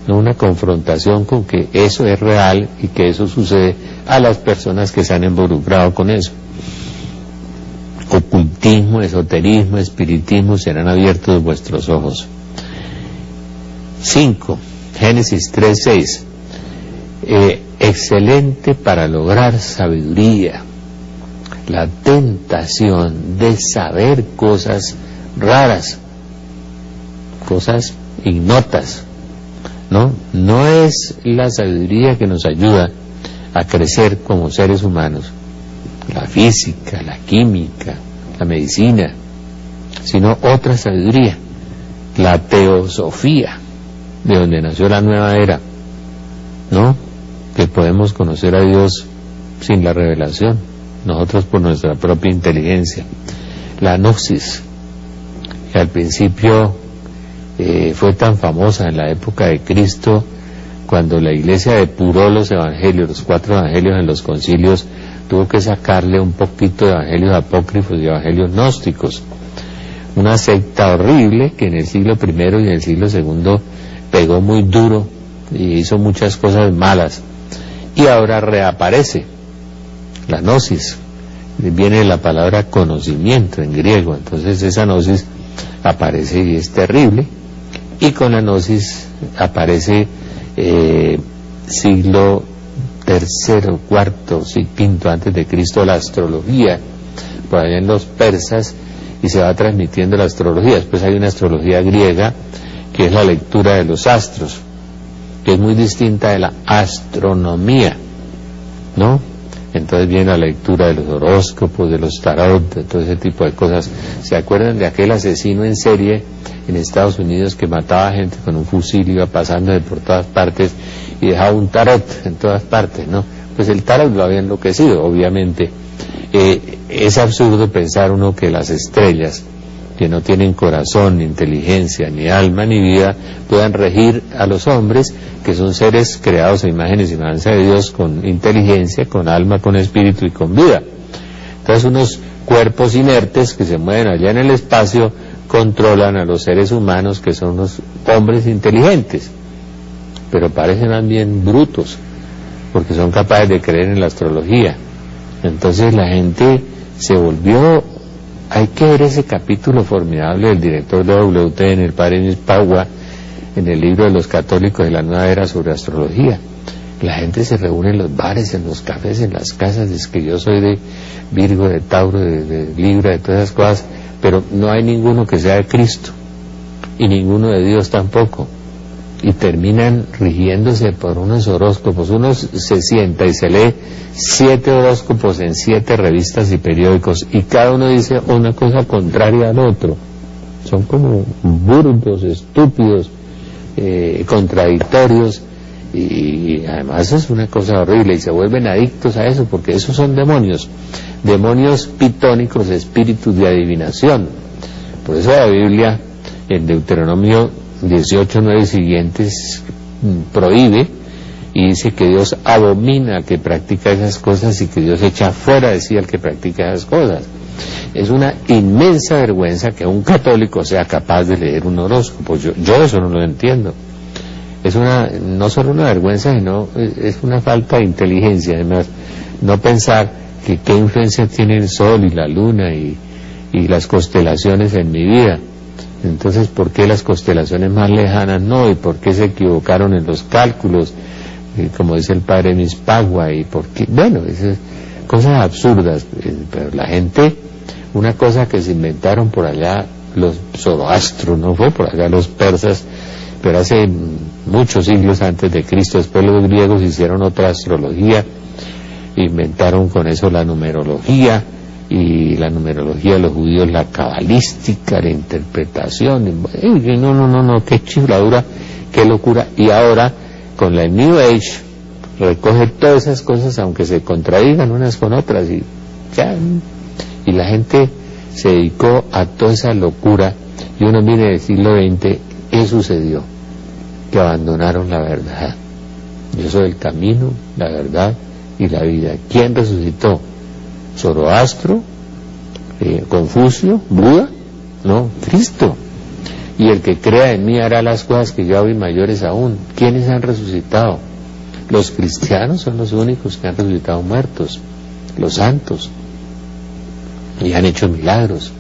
no una confrontación con que eso es real y que eso sucede a las personas que se han involucrado con eso. Ocultismo, esoterismo, espiritismo, serán abiertos vuestros ojos. 5. Génesis 3:6. Excelente para lograr sabiduría, la tentación de saber cosas raras, cosas ignotas, ¿no? No es la sabiduría que nos ayuda a crecer como seres humanos, la física, la química, la medicina, sino otra sabiduría, la teosofía, de donde nació la nueva era, ¿no? Que podemos conocer a Dios sin la revelación, nosotros por nuestra propia inteligencia. La gnosis, que al principio fue tan famosa en la época de Cristo, cuando la iglesia depuró los evangelios, los 4 evangelios en los concilios, tuvo que sacarle un poquito de evangelios apócrifos y evangelios gnósticos. Una secta horrible que en el siglo I y en el siglo II pegó muy duro y hizo muchas cosas malas. Y ahora reaparece la gnosis, viene la palabra conocimiento en griego, entonces esa gnosis aparece y es terrible, y con la gnosis aparece siglo III, IV, V antes de Cristo la astrología, por allá en los persas, y se va transmitiendo la astrología. Después hay una astrología griega que es la lectura de los astros, que es muy distinta de la astronomía, ¿no? Entonces viene la lectura de los horóscopos, de los tarot, de todo ese tipo de cosas. ¿Se acuerdan de aquel asesino en serie en Estados Unidos que mataba gente con un fusil, iba pasando de por todas partes y dejaba un tarot en todas partes, ¿no? Pues el tarot lo había enloquecido, obviamente. Es absurdo pensar uno que las estrellas, que no tienen corazón, ni inteligencia, ni alma, ni vida, puedan regir a los hombres, que son seres creados a imagen y semejanza de Dios, con inteligencia, con alma, con espíritu y con vida. Entonces unos cuerpos inertes que se mueven allá en el espacio controlan a los seres humanos, que son unos hombres inteligentes, pero parecen también brutos, porque son capaces de creer en la astrología. Entonces la gente se volvió... Hay que ver ese capítulo formidable del director de WTN, el padre Nispagua, en el libro de los católicos de la nueva era sobre astrología. La gente se reúne en los bares, en los cafés, en las casas. Es que yo soy de Virgo, de Tauro, de Libra, de todas esas cosas, pero no hay ninguno que sea de Cristo y ninguno de Dios tampoco. y terminan rigiéndose por unos horóscopos. Uno se sienta y se lee 7 horóscopos en 7 revistas y periódicos y cada uno dice una cosa contraria al otro. Son como burdos, estúpidos, contradictorios, y además es una cosa horrible y se vuelven adictos a eso porque esos son demonios pitónicos, espíritus de adivinación. Por eso la Biblia en Deuteronomio 18:9 y siguientes prohíbe y dice que Dios abomina al que practica esas cosas y que Dios echa fuera de sí al que practica esas cosas. Es una inmensa vergüenza que un católico sea capaz de leer un horóscopo. Yo eso no lo entiendo. Es no solo una vergüenza, sino es una falta de inteligencia. Además, no pensar que qué influencia tiene el sol y la luna y las constelaciones en mi vida. Entonces, ¿por qué las constelaciones más lejanas no? ¿Y por qué se equivocaron en los cálculos? Como dice el padre Mispagua, y por qué, bueno, esas cosas absurdas. Pero la gente, una cosa que se inventaron por allá los Zoroastro, no fue por allá los persas, pero hace muchos siglos antes de Cristo. Después los griegos hicieron otra astrología, inventaron con eso la numerología, y la numerología de los judíos la cabalística, la interpretación. No, qué chifladura, qué locura. Y ahora con la New Age recoge todas esas cosas, aunque se contradigan unas con otras, y la gente se dedicó a toda esa locura. Y uno mire del siglo XX, ¿qué sucedió? Que abandonaron la verdad. Yo soy el camino, la verdad y la vida. ¿Quién resucitó? Zoroastro, Confucio, Buda, no, Cristo. Y el que crea en mí hará las cosas que yo hago y mayores aún. ¿Quiénes han resucitado? Los cristianos son los únicos que han resucitado muertos, los santos, y han hecho milagros.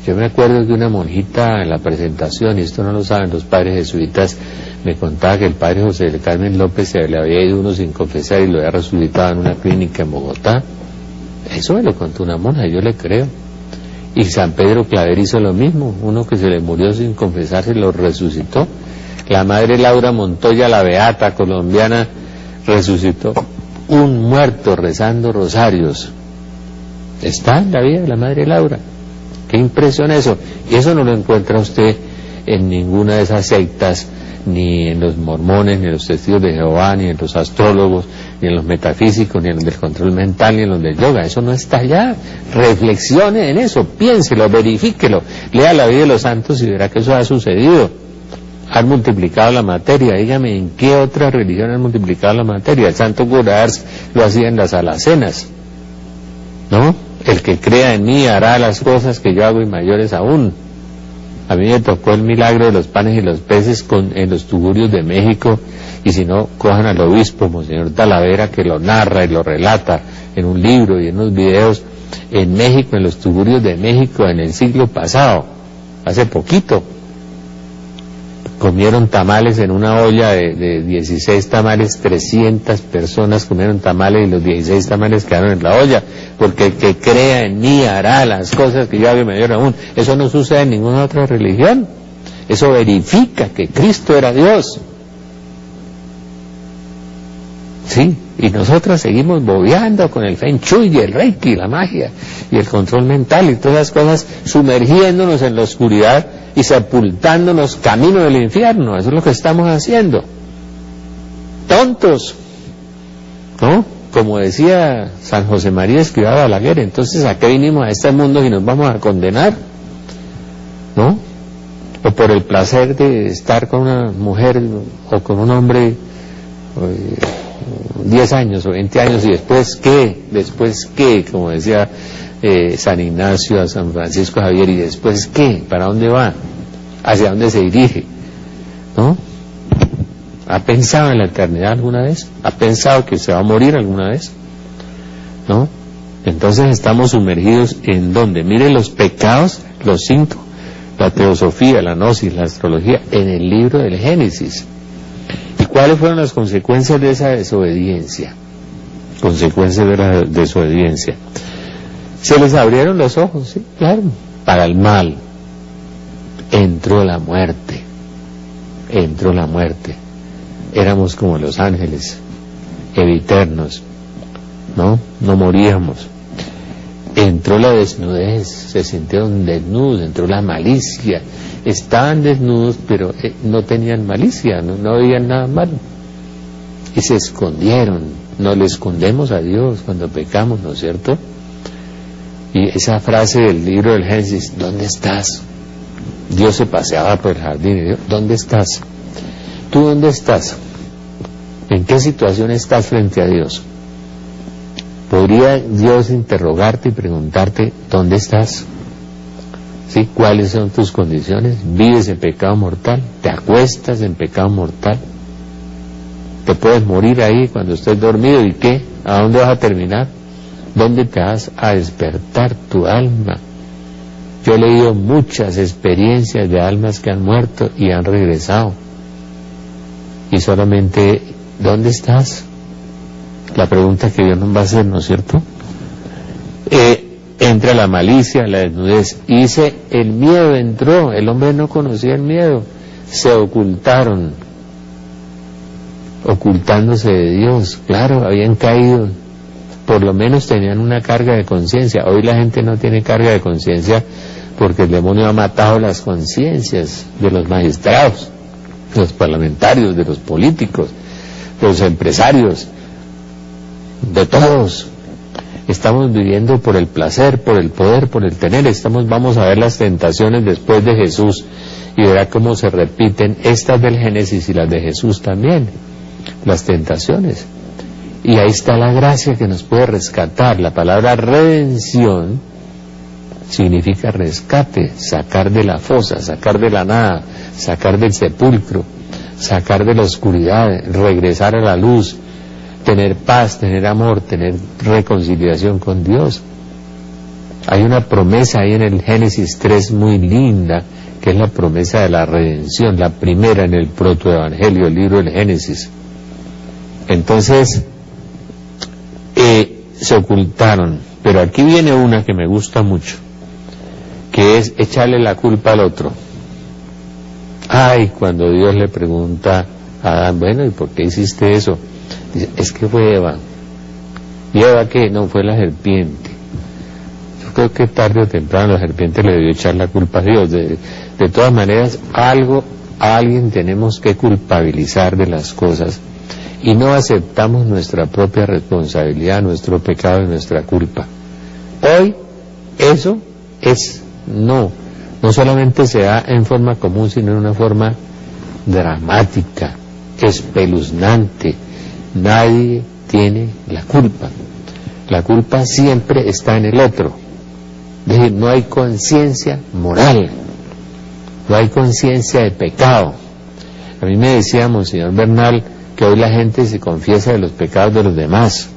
Yo me acuerdo que una monjita en la presentación, y esto no lo saben los padres jesuitas, me contaba que el padre José del Carmen López se le había ido uno sin confesar y lo había resucitado en una clínica en Bogotá. Eso me lo contó una monja, yo le creo. Y San Pedro Claver hizo lo mismo, uno que se le murió sin confesarse lo resucitó. La madre Laura Montoya, la beata colombiana, resucitó un muerto rezando rosarios. Está en la vida de la madre Laura. Qué impresión eso. Y eso no lo encuentra usted en ninguna de esas sectas, ni en los mormones, ni en los testigos de Jehová, ni en los astrólogos, ni en los metafísicos, ni en los del control mental, ni en los del yoga. Eso no está allá. Reflexione en eso, piénselo, verifíquelo, lea la vida de los santos y verá que eso ha sucedido. Han multiplicado la materia. Dígame, ¿en qué otra religión han multiplicado la materia? El santo cura Ars lo hacía en las alacenas, ¿no? El que crea en mí hará las cosas que yo hago y mayores aún. A mí me tocó el milagro de los panes y los peces en los tugurios de México, y si no, cojan al obispo Monseñor Talavera, que lo narra y lo relata en un libro y en unos videos, en México, en los tugurios de México, en el siglo pasado, hace poquito. Comieron tamales en una olla de 16 tamales, 300 personas comieron tamales y los 16 tamales quedaron en la olla, porque el que crea en mí hará las cosas que yo hago y mayor aún. Eso no sucede en ninguna otra religión. Eso verifica que Cristo era Dios. Sí, y nosotros seguimos bobeando con el Feng Shui y el Reiki, la magia y el control mental y todas las cosas, sumergiéndonos en la oscuridad y sepultándonos camino del infierno. Eso es lo que estamos haciendo. Tontos, ¿no? Como decía San José María Escrivá Balaguer, entonces ¿a qué vinimos a este mundo y nos vamos a condenar? ¿No? O por el placer de estar con una mujer o con un hombre 10 años o 20 años, y después qué, como decía San Ignacio a San Francisco Javier, y después qué, ¿para dónde va? ¿Hacia dónde se dirige? ¿No? ¿Ha pensado en la eternidad alguna vez? ¿Ha pensado que se va a morir alguna vez? ¿No? Entonces estamos sumergidos en ¿dónde? Mire los pecados, los 5, la teosofía, la gnosis, la astrología, en el libro del Génesis. ¿Y cuáles fueron las consecuencias de esa desobediencia? Consecuencias de la desobediencia. Se les abrieron los ojos, sí, claro, para el mal. Entró la muerte. entró la muerte. Éramos como los ángeles, eviternos, ¿no? No moríamos. Entró la desnudez, se sintieron desnudos, entró la malicia. Estaban desnudos, pero no tenían malicia, no veían nada malo. Y se escondieron. No le escondemos a Dios cuando pecamos, ¿no es cierto? Y esa frase del libro del Génesis, ¿dónde estás? Dios se paseaba por el jardín y dijo, ¿dónde estás? ¿Tú dónde estás? ¿En qué situación estás frente a Dios? ¿Podría Dios interrogarte y preguntarte, ¿dónde estás? ¿Sí? ¿Cuáles son tus condiciones? ¿Vives en pecado mortal? ¿Te acuestas en pecado mortal? ¿Te puedes morir ahí cuando estés dormido? ¿Y qué? ¿A dónde vas a terminar? ¿Dónde te vas a despertar tu alma? Yo he leído muchas experiencias de almas que han muerto y han regresado. Y solamente, ¿dónde estás? La pregunta que Dios nos va a hacer, ¿no es cierto? Entra la malicia, la desnudez. Y dice, el miedo entró, el hombre no conocía el miedo. Se ocultaron, ocultándose de Dios. Claro, habían caído. Por lo menos tenían una carga de conciencia. Hoy la gente no tiene carga de conciencia porque el demonio ha matado las conciencias de los magistrados, de los parlamentarios, de los políticos, de los empresarios, de todos. Estamos viviendo por el placer, por el poder, por el tener. Vamos a ver las tentaciones después de Jesús y verá cómo se repiten estas del Génesis y las de Jesús también, las tentaciones. Y ahí está la gracia que nos puede rescatar. La palabra redención significa rescate, sacar de la fosa, sacar de la nada, sacar del sepulcro, sacar de la oscuridad, regresar a la luz, tener paz, tener amor, tener reconciliación con Dios. Hay una promesa ahí en el Génesis 3 muy linda, que es la promesa de la redención, la primera en el protoevangelio, el libro del Génesis. Entonces, se ocultaron, pero aquí viene una que me gusta mucho, que es echarle la culpa al otro. Ay, cuando Dios le pregunta a Adán, bueno, ¿y por qué hiciste eso? Dice, es que fue Eva. ¿Y Eva qué? No, fue la serpiente. Yo creo que tarde o temprano la serpiente le debió echar la culpa a Dios. De todas maneras, a alguien tenemos que culpabilizar de las cosas. Y no aceptamos nuestra propia responsabilidad, nuestro pecado y nuestra culpa. Hoy eso no solamente se da en forma común, sino en una forma dramática, espeluznante. Nadie tiene la culpa. La culpa siempre está en el otro. Es decir, no hay conciencia moral, no hay conciencia de pecado. A mí me decía Monseñor Bernal que hoy la gente se confiesa de los pecados de los demás.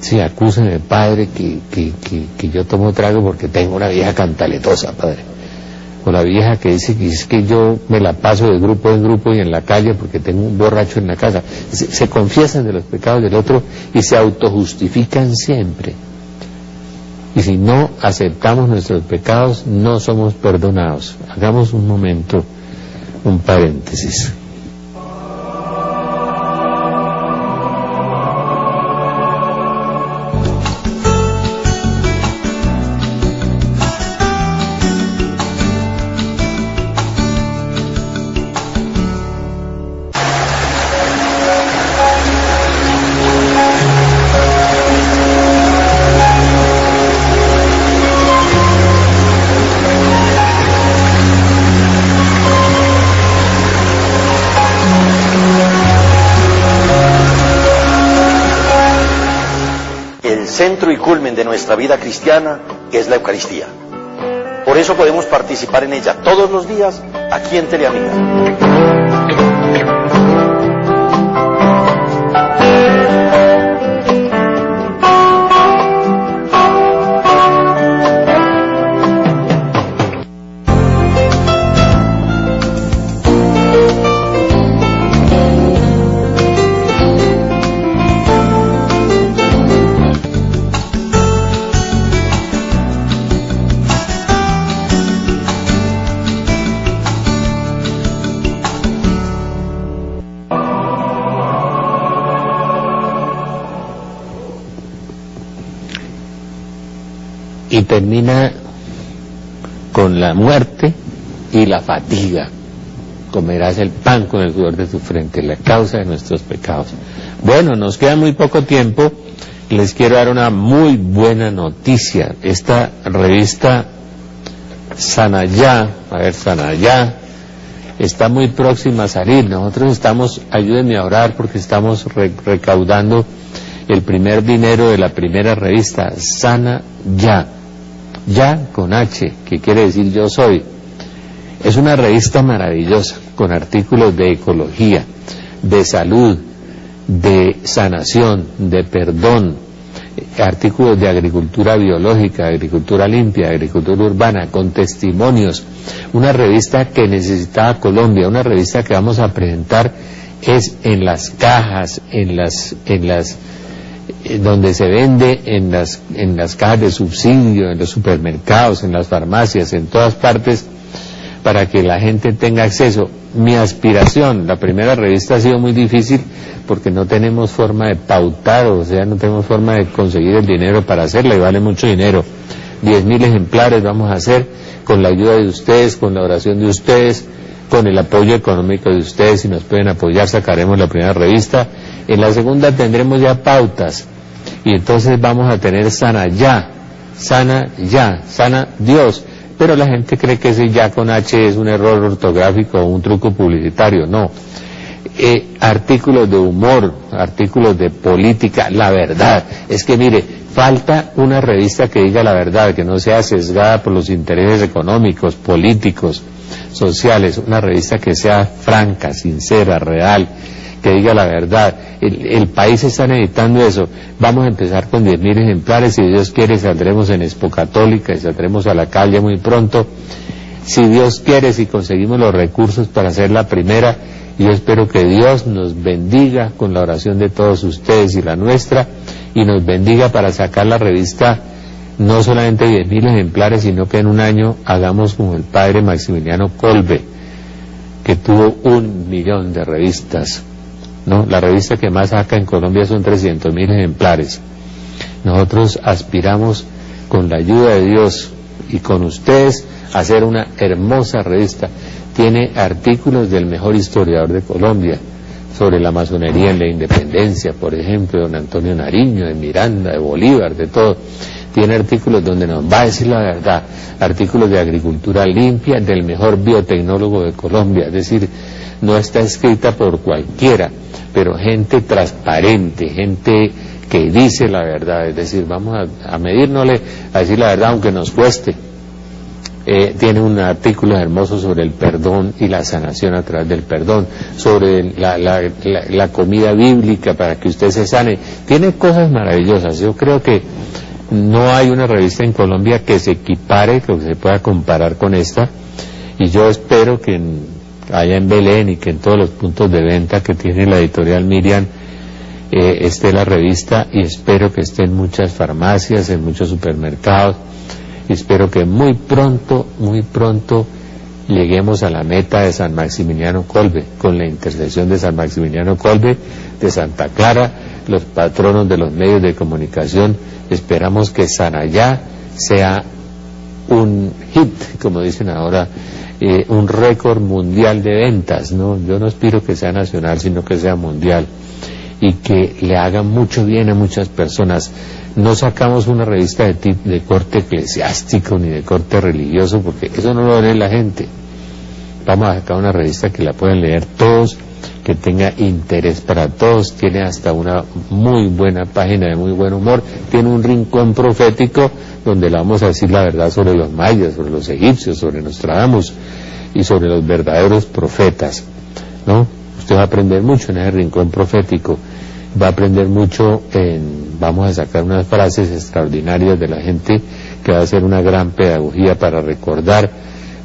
Sí, acúsenme, padre, que yo tomo trago porque tengo una vieja cantaletosa, padre. O la vieja que dice que es que yo me la paso de grupo en grupo y en la calle porque tengo un borracho en la casa. Se confiesan de los pecados del otro y se autojustifican siempre. Y si no aceptamos nuestros pecados, no somos perdonados. Hagamos un momento, un paréntesis.
Centro y culmen de nuestra vida cristiana es la Eucaristía. Por eso podemos participar en ella todos los días aquí en Teleamiga.
y termina con la muerte y la fatiga. Comerás el pan con el sudor de tu frente, la causa de nuestros pecados. Bueno, nos queda muy poco tiempo. Les quiero dar una muy buena noticia. Esta revista Sanayá, Sanayá, está muy próxima a salir. Nosotros estamos, ayúdenme a orar, porque estamos recaudando el primer dinero de la primera revista, Sanayá, ya con H, que quiere decir yo soy. Es una revista maravillosa, con artículos de ecología, de salud, de sanación, de perdón, artículos de agricultura biológica, agricultura limpia, agricultura urbana, con testimonios. Una revista que necesitaba Colombia, una revista que vamos a presentar es en las cajas, donde se vende, en las cajas de subsidio, en los supermercados, en las farmacias, en todas partes, para que la gente tenga acceso. Mi aspiración, la primera revista ha sido muy difícil porque no tenemos forma de pautar, o sea, no tenemos forma de conseguir el dinero para hacerla, y vale mucho dinero. 10.000 ejemplares vamos a hacer con la ayuda de ustedes, con la oración de ustedes, con el apoyo económico de ustedes. Si nos pueden apoyar, sacaremos la primera revista. En la segunda tendremos ya pautas, y entonces vamos a tener Sanayá, sana Dios. Pero la gente cree que ese ya con H es un error ortográfico o un truco publicitario. No. Artículos de humor, artículos de política, la verdad. Es que mire, falta una revista que diga la verdad, que no sea sesgada por los intereses económicos, políticos, sociales. Una revista que sea franca, sincera, real, que diga la verdad. El país está necesitando eso. Vamos a empezar con 10.000 ejemplares. Si Dios quiere, saldremos en Expo Católica y saldremos a la calle muy pronto. Si Dios quiere, si conseguimos los recursos para hacer la primera, yo espero que Dios nos bendiga con la oración de todos ustedes y la nuestra, y nos bendiga para sacar la revista, no solamente 10.000 ejemplares, sino que en un año hagamos como el padre Maximiliano Kolbe, que tuvo 1.000.000 de revistas. ¿No? La revista que más saca en Colombia son 300.000 ejemplares. Nosotros aspiramos, con la ayuda de Dios y con ustedes, a hacer una hermosa revista. Tiene artículos del mejor historiador de Colombia, sobre la masonería en la independencia, por ejemplo, don Antonio Nariño, de Miranda, de Bolívar, de todo. Tiene artículos donde nos va a decir la verdad, artículos de agricultura limpia, del mejor biotecnólogo de Colombia. Es decir, no está escrita por cualquiera, pero gente transparente, gente que dice la verdad. Es decir, vamos a medirnosle, a decir la verdad aunque nos cueste. Tiene un artículo hermoso sobre el perdón y la sanación a través del perdón, sobre la comida bíblica para que usted se sane. Tiene cosas maravillosas. Yo creo que no hay una revista en Colombia que se equipare, que se pueda comparar con esta, y yo espero que allá en Belén y que en todos los puntos de venta que tiene la editorial Miriam esté la revista, y espero que esté en muchas farmacias, en muchos supermercados, y espero que muy pronto lleguemos a la meta de San Maximiliano Kolbe, con la intercesión de San Maximiliano Kolbe, de Santa Clara, los patronos de los medios de comunicación. Esperamos que Sanayá sea un hit, como dicen ahora, un récord mundial de ventas, ¿no? Yo no aspiro que sea nacional, sino que sea mundial, y que le haga mucho bien a muchas personas. No sacamos una revista de corte eclesiástico ni de corte religioso, porque eso no lo lee la gente. Vamos a sacar una revista que la puedan leer todos, que tenga interés para todos. Tiene hasta una muy buena página de muy buen humor. Tiene un rincón profético donde le vamos a decir la verdad sobre los mayas, sobre los egipcios, sobre Nostradamus y sobre los verdaderos profetas, ¿no? Usted va a aprender mucho en ese rincón profético. Va a aprender mucho vamos a sacar unas frases extraordinarias de la gente, que va a ser una gran pedagogía para recordar,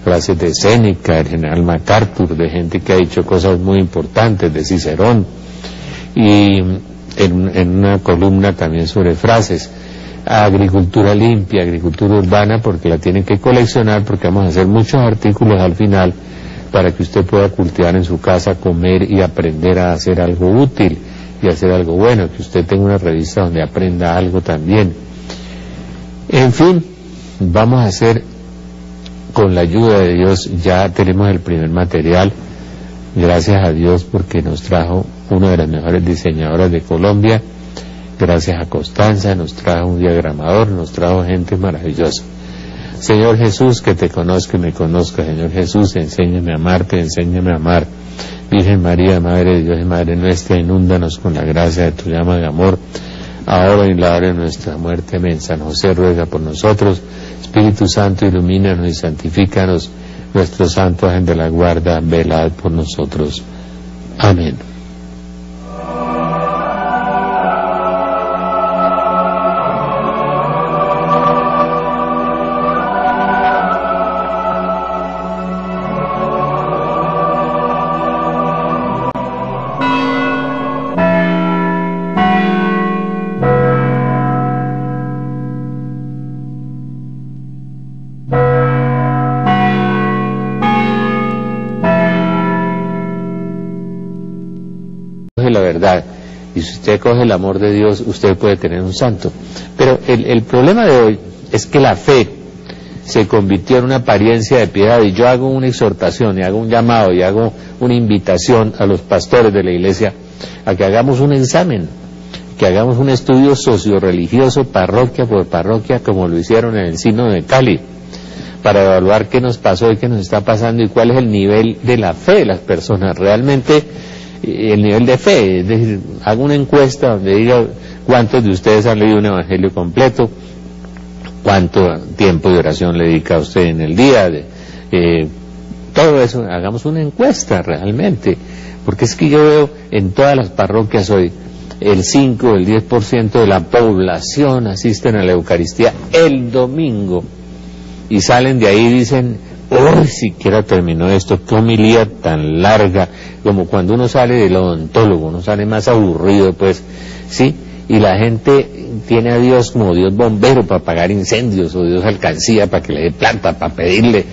frases de Séneca, del general MacArthur, de gente que ha dicho cosas muy importantes, de Cicerón, y en una columna también sobre frases. Agricultura limpia, agricultura urbana, porque la tienen que coleccionar, porque vamos a hacer muchos artículos al final para que usted pueda cultivar en su casa, comer y aprender a hacer algo útil y hacer algo bueno, que usted tenga una revista donde aprenda algo también. En fin, vamos a hacer, con la ayuda de Dios, ya tenemos el primer material, gracias a Dios porque nos trajo una de las mejores diseñadoras de Colombia, gracias a Constanza, nos trajo un diagramador, nos trajo gente maravillosa. Señor Jesús, que te conozca y me conozca. Señor Jesús, enséñame a amarte, enséñame a amar. Virgen María, Madre de Dios y Madre nuestra, inúndanos con la gracia de tu llama de amor, ahora y en la hora de nuestra muerte. Amén. San José ruega por nosotros. Espíritu Santo, ilumínanos y santifícanos. Nuestro santo ángel de la guarda, velad por nosotros. Amén. La verdad, y si usted coge el amor de Dios, usted puede tener un santo. Pero el problema de hoy es que la fe se convirtió en una apariencia de piedad, y yo hago una exhortación y hago un llamado y hago una invitación a los pastores de la iglesia a que hagamos un examen, que hagamos un estudio socio-religioso parroquia por parroquia, como lo hicieron en el Sínodo de Cali, para evaluar qué nos pasó y qué nos está pasando y cuál es el nivel de la fe de las personas. Realmente el nivel de fe, es decir, hago una encuesta donde diga cuántos de ustedes han leído un evangelio completo, cuánto tiempo de oración le dedica a usted en el día, todo eso, hagamos una encuesta realmente, porque es que yo veo en todas las parroquias hoy el 5 o el 10% de la población asisten a la Eucaristía el domingo y salen de ahí y dicen: uy, siquiera terminó esto, qué homilía tan larga, como cuando uno sale del odontólogo, uno sale más aburrido, pues, ¿sí? Y la gente tiene a Dios como Dios bombero para apagar incendios, o Dios alcancía para que le dé plata, para pedirle,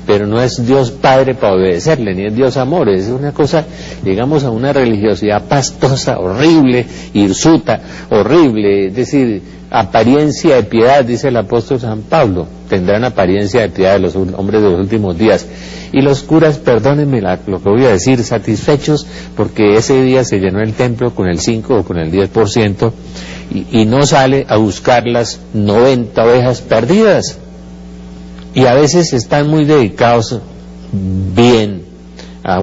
pero no es Dios Padre para obedecerle, ni es Dios amor, es una cosa, llegamos a una religiosidad pastosa, horrible, hirsuta, horrible, es decir, apariencia de piedad, dice el apóstol San Pablo, tendrán apariencia de piedad de los hombres de los últimos días. Y los curas, perdónenme lo que voy a decir, satisfechos porque ese día se llenó el templo con el 5 o con el 10% y no sale a buscar las 90 ovejas perdidas. Y a veces están muy dedicados bien a...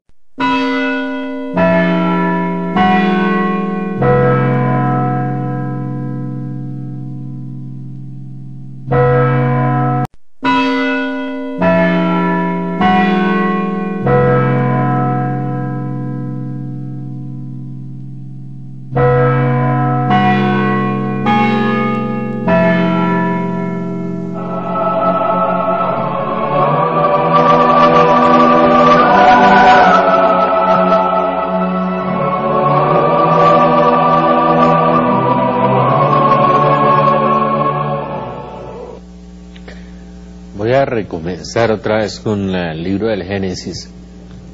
Voy a recomenzar otra vez con el libro del Génesis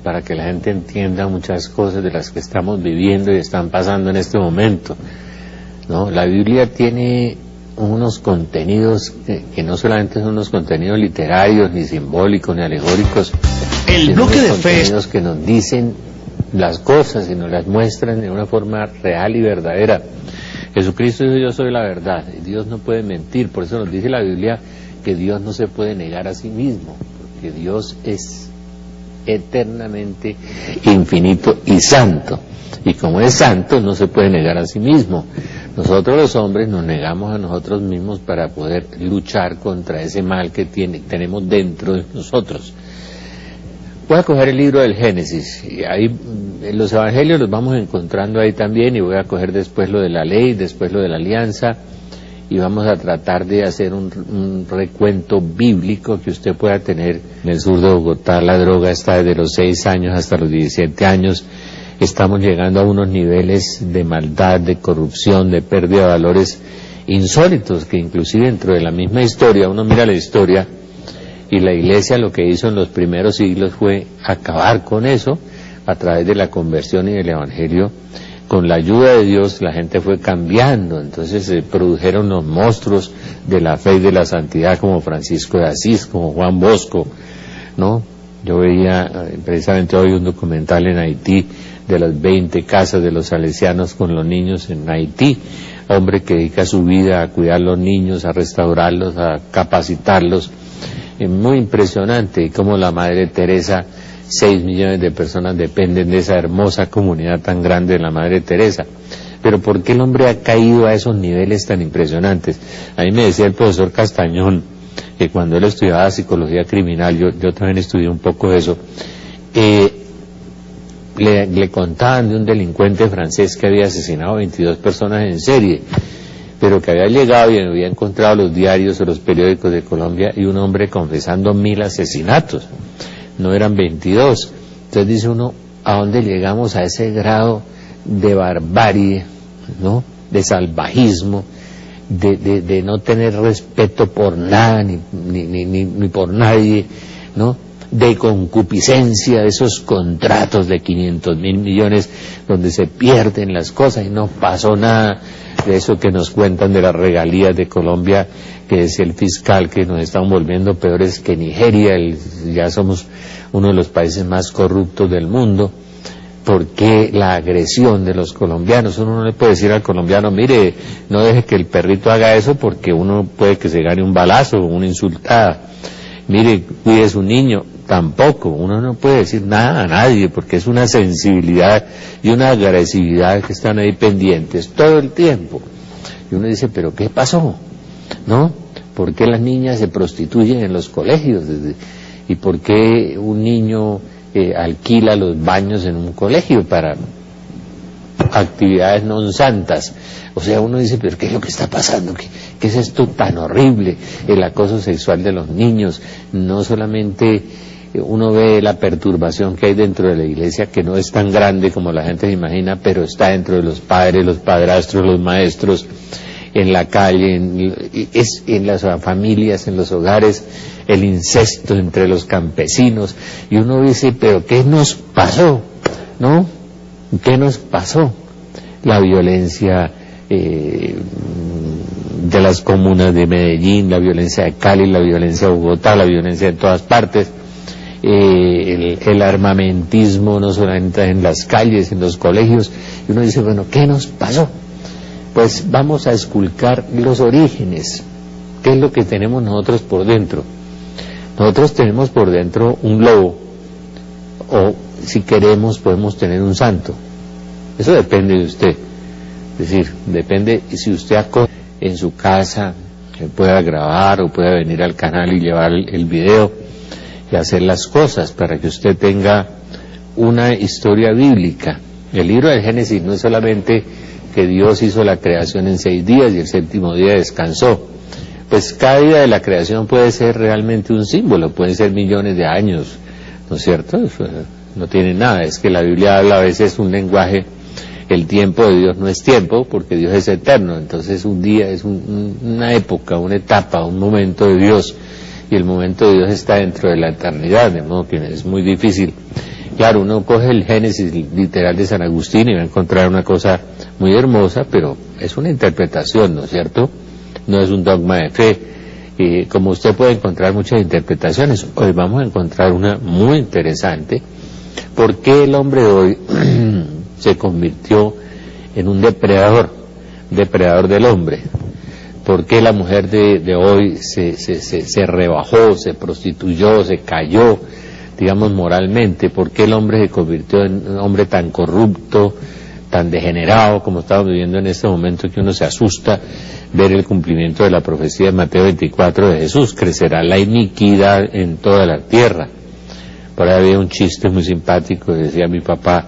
para que la gente entienda muchas cosas de las que estamos viviendo y están pasando en este momento, ¿no? La Biblia tiene unos contenidos que no solamente son unos contenidos literarios, ni simbólicos, ni alegóricos,
el bloque de fe,
contenidos que nos dicen las cosas y nos las muestran de una forma real y verdadera. Jesucristo dijo: yo soy la verdad, y Dios no puede mentir. Por eso nos dice la Biblia que Dios no se puede negar a sí mismo, porque Dios es eternamente infinito y santo, y como es santo no se puede negar a sí mismo. Nosotros los hombres nos negamos a nosotros mismos para poder luchar contra ese mal que tenemos dentro de nosotros. Voy a coger el libro del Génesis, y ahí en los evangelios los vamos encontrando ahí también, y voy a coger después lo de la ley, después lo de la alianza, y vamos a tratar de hacer un recuento bíblico que usted pueda tener. En el sur de Bogotá la droga está desde los 6 años hasta los 17 años, estamos llegando a unos niveles de maldad, de corrupción, de pérdida de valores insólitos, que inclusive dentro de la misma historia, uno mira la historia, y la Iglesia lo que hizo en los primeros siglos fue acabar con eso a través de la conversión y del Evangelio, con la ayuda de Dios la gente fue cambiando, entonces se produjeron los monstruos de la fe y de la santidad como Francisco de Asís, como Juan Bosco, ¿no? Yo veía precisamente hoy un documental en Haití de las 20 casas de los salesianos con los niños en Haití, hombre que dedica su vida a cuidar a los niños, a restaurarlos, a capacitarlos. Es muy impresionante cómo la Madre Teresa, 6 millones de personas dependen de esa hermosa comunidad tan grande de la Madre Teresa. Pero ¿por qué el hombre ha caído a esos niveles tan impresionantes? A mí me decía el profesor Castañón, que cuando él estudiaba psicología criminal, yo también estudié un poco de eso, le contaban de un delincuente francés que había asesinado 22 personas en serie, pero que había llegado y había encontrado los diarios o los periódicos de Colombia y un hombre confesando 1000 asesinatos, no eran 22. Entonces dice uno, ¿a dónde llegamos a ese grado de barbarie, ¿no? De salvajismo, de no tener respeto por nada ni por nadie, ¿no? De concupiscencia, de esos contratos de 500.000 millones donde se pierden las cosas y no pasó nada, de eso que nos cuentan de las regalías de Colombia, que decía el fiscal que nos están volviendo peores que Nigeria, ya somos uno de los países más corruptos del mundo. ¿Por qué la agresión de los colombianos? Uno no le puede decir al colombiano, mire, no deje que el perrito haga eso porque uno puede que se gane un balazo o una insultada. Mire, cuide a su niño. Tampoco, uno no puede decir nada a nadie porque es una sensibilidad y una agresividad que están ahí pendientes todo el tiempo. Y uno dice, ¿pero qué pasó? ¿No? ¿Por qué las niñas se prostituyen en los colegios? ¿Y por qué un niño alquila los baños en un colegio para actividades non santas? O sea, uno dice, ¿pero qué es lo que está pasando? ¿Qué es esto tan horrible? El acoso sexual de los niños. No solamente uno ve la perturbación que hay dentro de la iglesia, que no es tan grande como la gente se imagina, pero está dentro de los padres, los padrastros, los maestros, en la calle, en las familias, en los hogares, el incesto entre los campesinos. Y uno dice, ¿pero qué nos pasó? ¿No? ¿Qué nos pasó? La violencia de las comunas de Medellín, la violencia de Cali, la violencia de Bogotá, la violencia de todas partes, el armamentismo no solamente en las calles, en los colegios. Y uno dice, bueno, ¿qué nos pasó? Pues vamos a esculcar los orígenes. ¿Qué es lo que tenemos nosotros por dentro? Nosotros tenemos por dentro un lobo, o si queremos podemos tener un santo. Eso depende de usted. Es decir, depende si usted acoge en su casa, que pueda grabar o pueda venir al canal y llevar el video y hacer las cosas para que usted tenga una historia bíblica. El libro del Génesis no es solamente que Dios hizo la creación en 6 días y el 7º día descansó. Pues cada día de la creación puede ser realmente un símbolo, pueden ser millones de años, ¿no es cierto? No tiene nada, es que la Biblia habla a veces un lenguaje. El tiempo de Dios no es tiempo porque Dios es eterno, entonces un día es una época, una etapa, un momento de Dios, y el momento de Dios está dentro de la eternidad, de modo que es muy difícil. Claro, uno coge el Génesis literal de San Agustín y va a encontrar una cosa muy hermosa, pero es una interpretación, ¿no es cierto? No es un dogma de fe. Y como usted puede encontrar muchas interpretaciones, hoy vamos a encontrar una muy interesante. ¿Por qué el hombre de hoy se convirtió en un depredador del hombre? ¿Por qué la mujer de hoy se rebajó, se prostituyó, se cayó, digamos, moralmente? ¿Por qué el hombre se convirtió en un hombre tan corrupto, tan degenerado, como estamos viviendo en este momento, que uno se asusta ver el cumplimiento de la profecía de Mateo 24 de Jesús? Crecerá la iniquidad en toda la tierra. Por ahí había un chiste muy simpático, decía mi papá,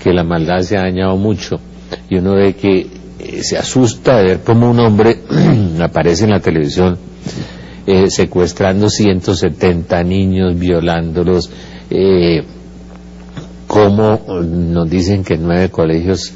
que la maldad se ha dañado mucho, y uno ve que se asusta de ver cómo un hombre aparece en la televisión secuestrando 170 niños, violándolos, como nos dicen que en 9 colegios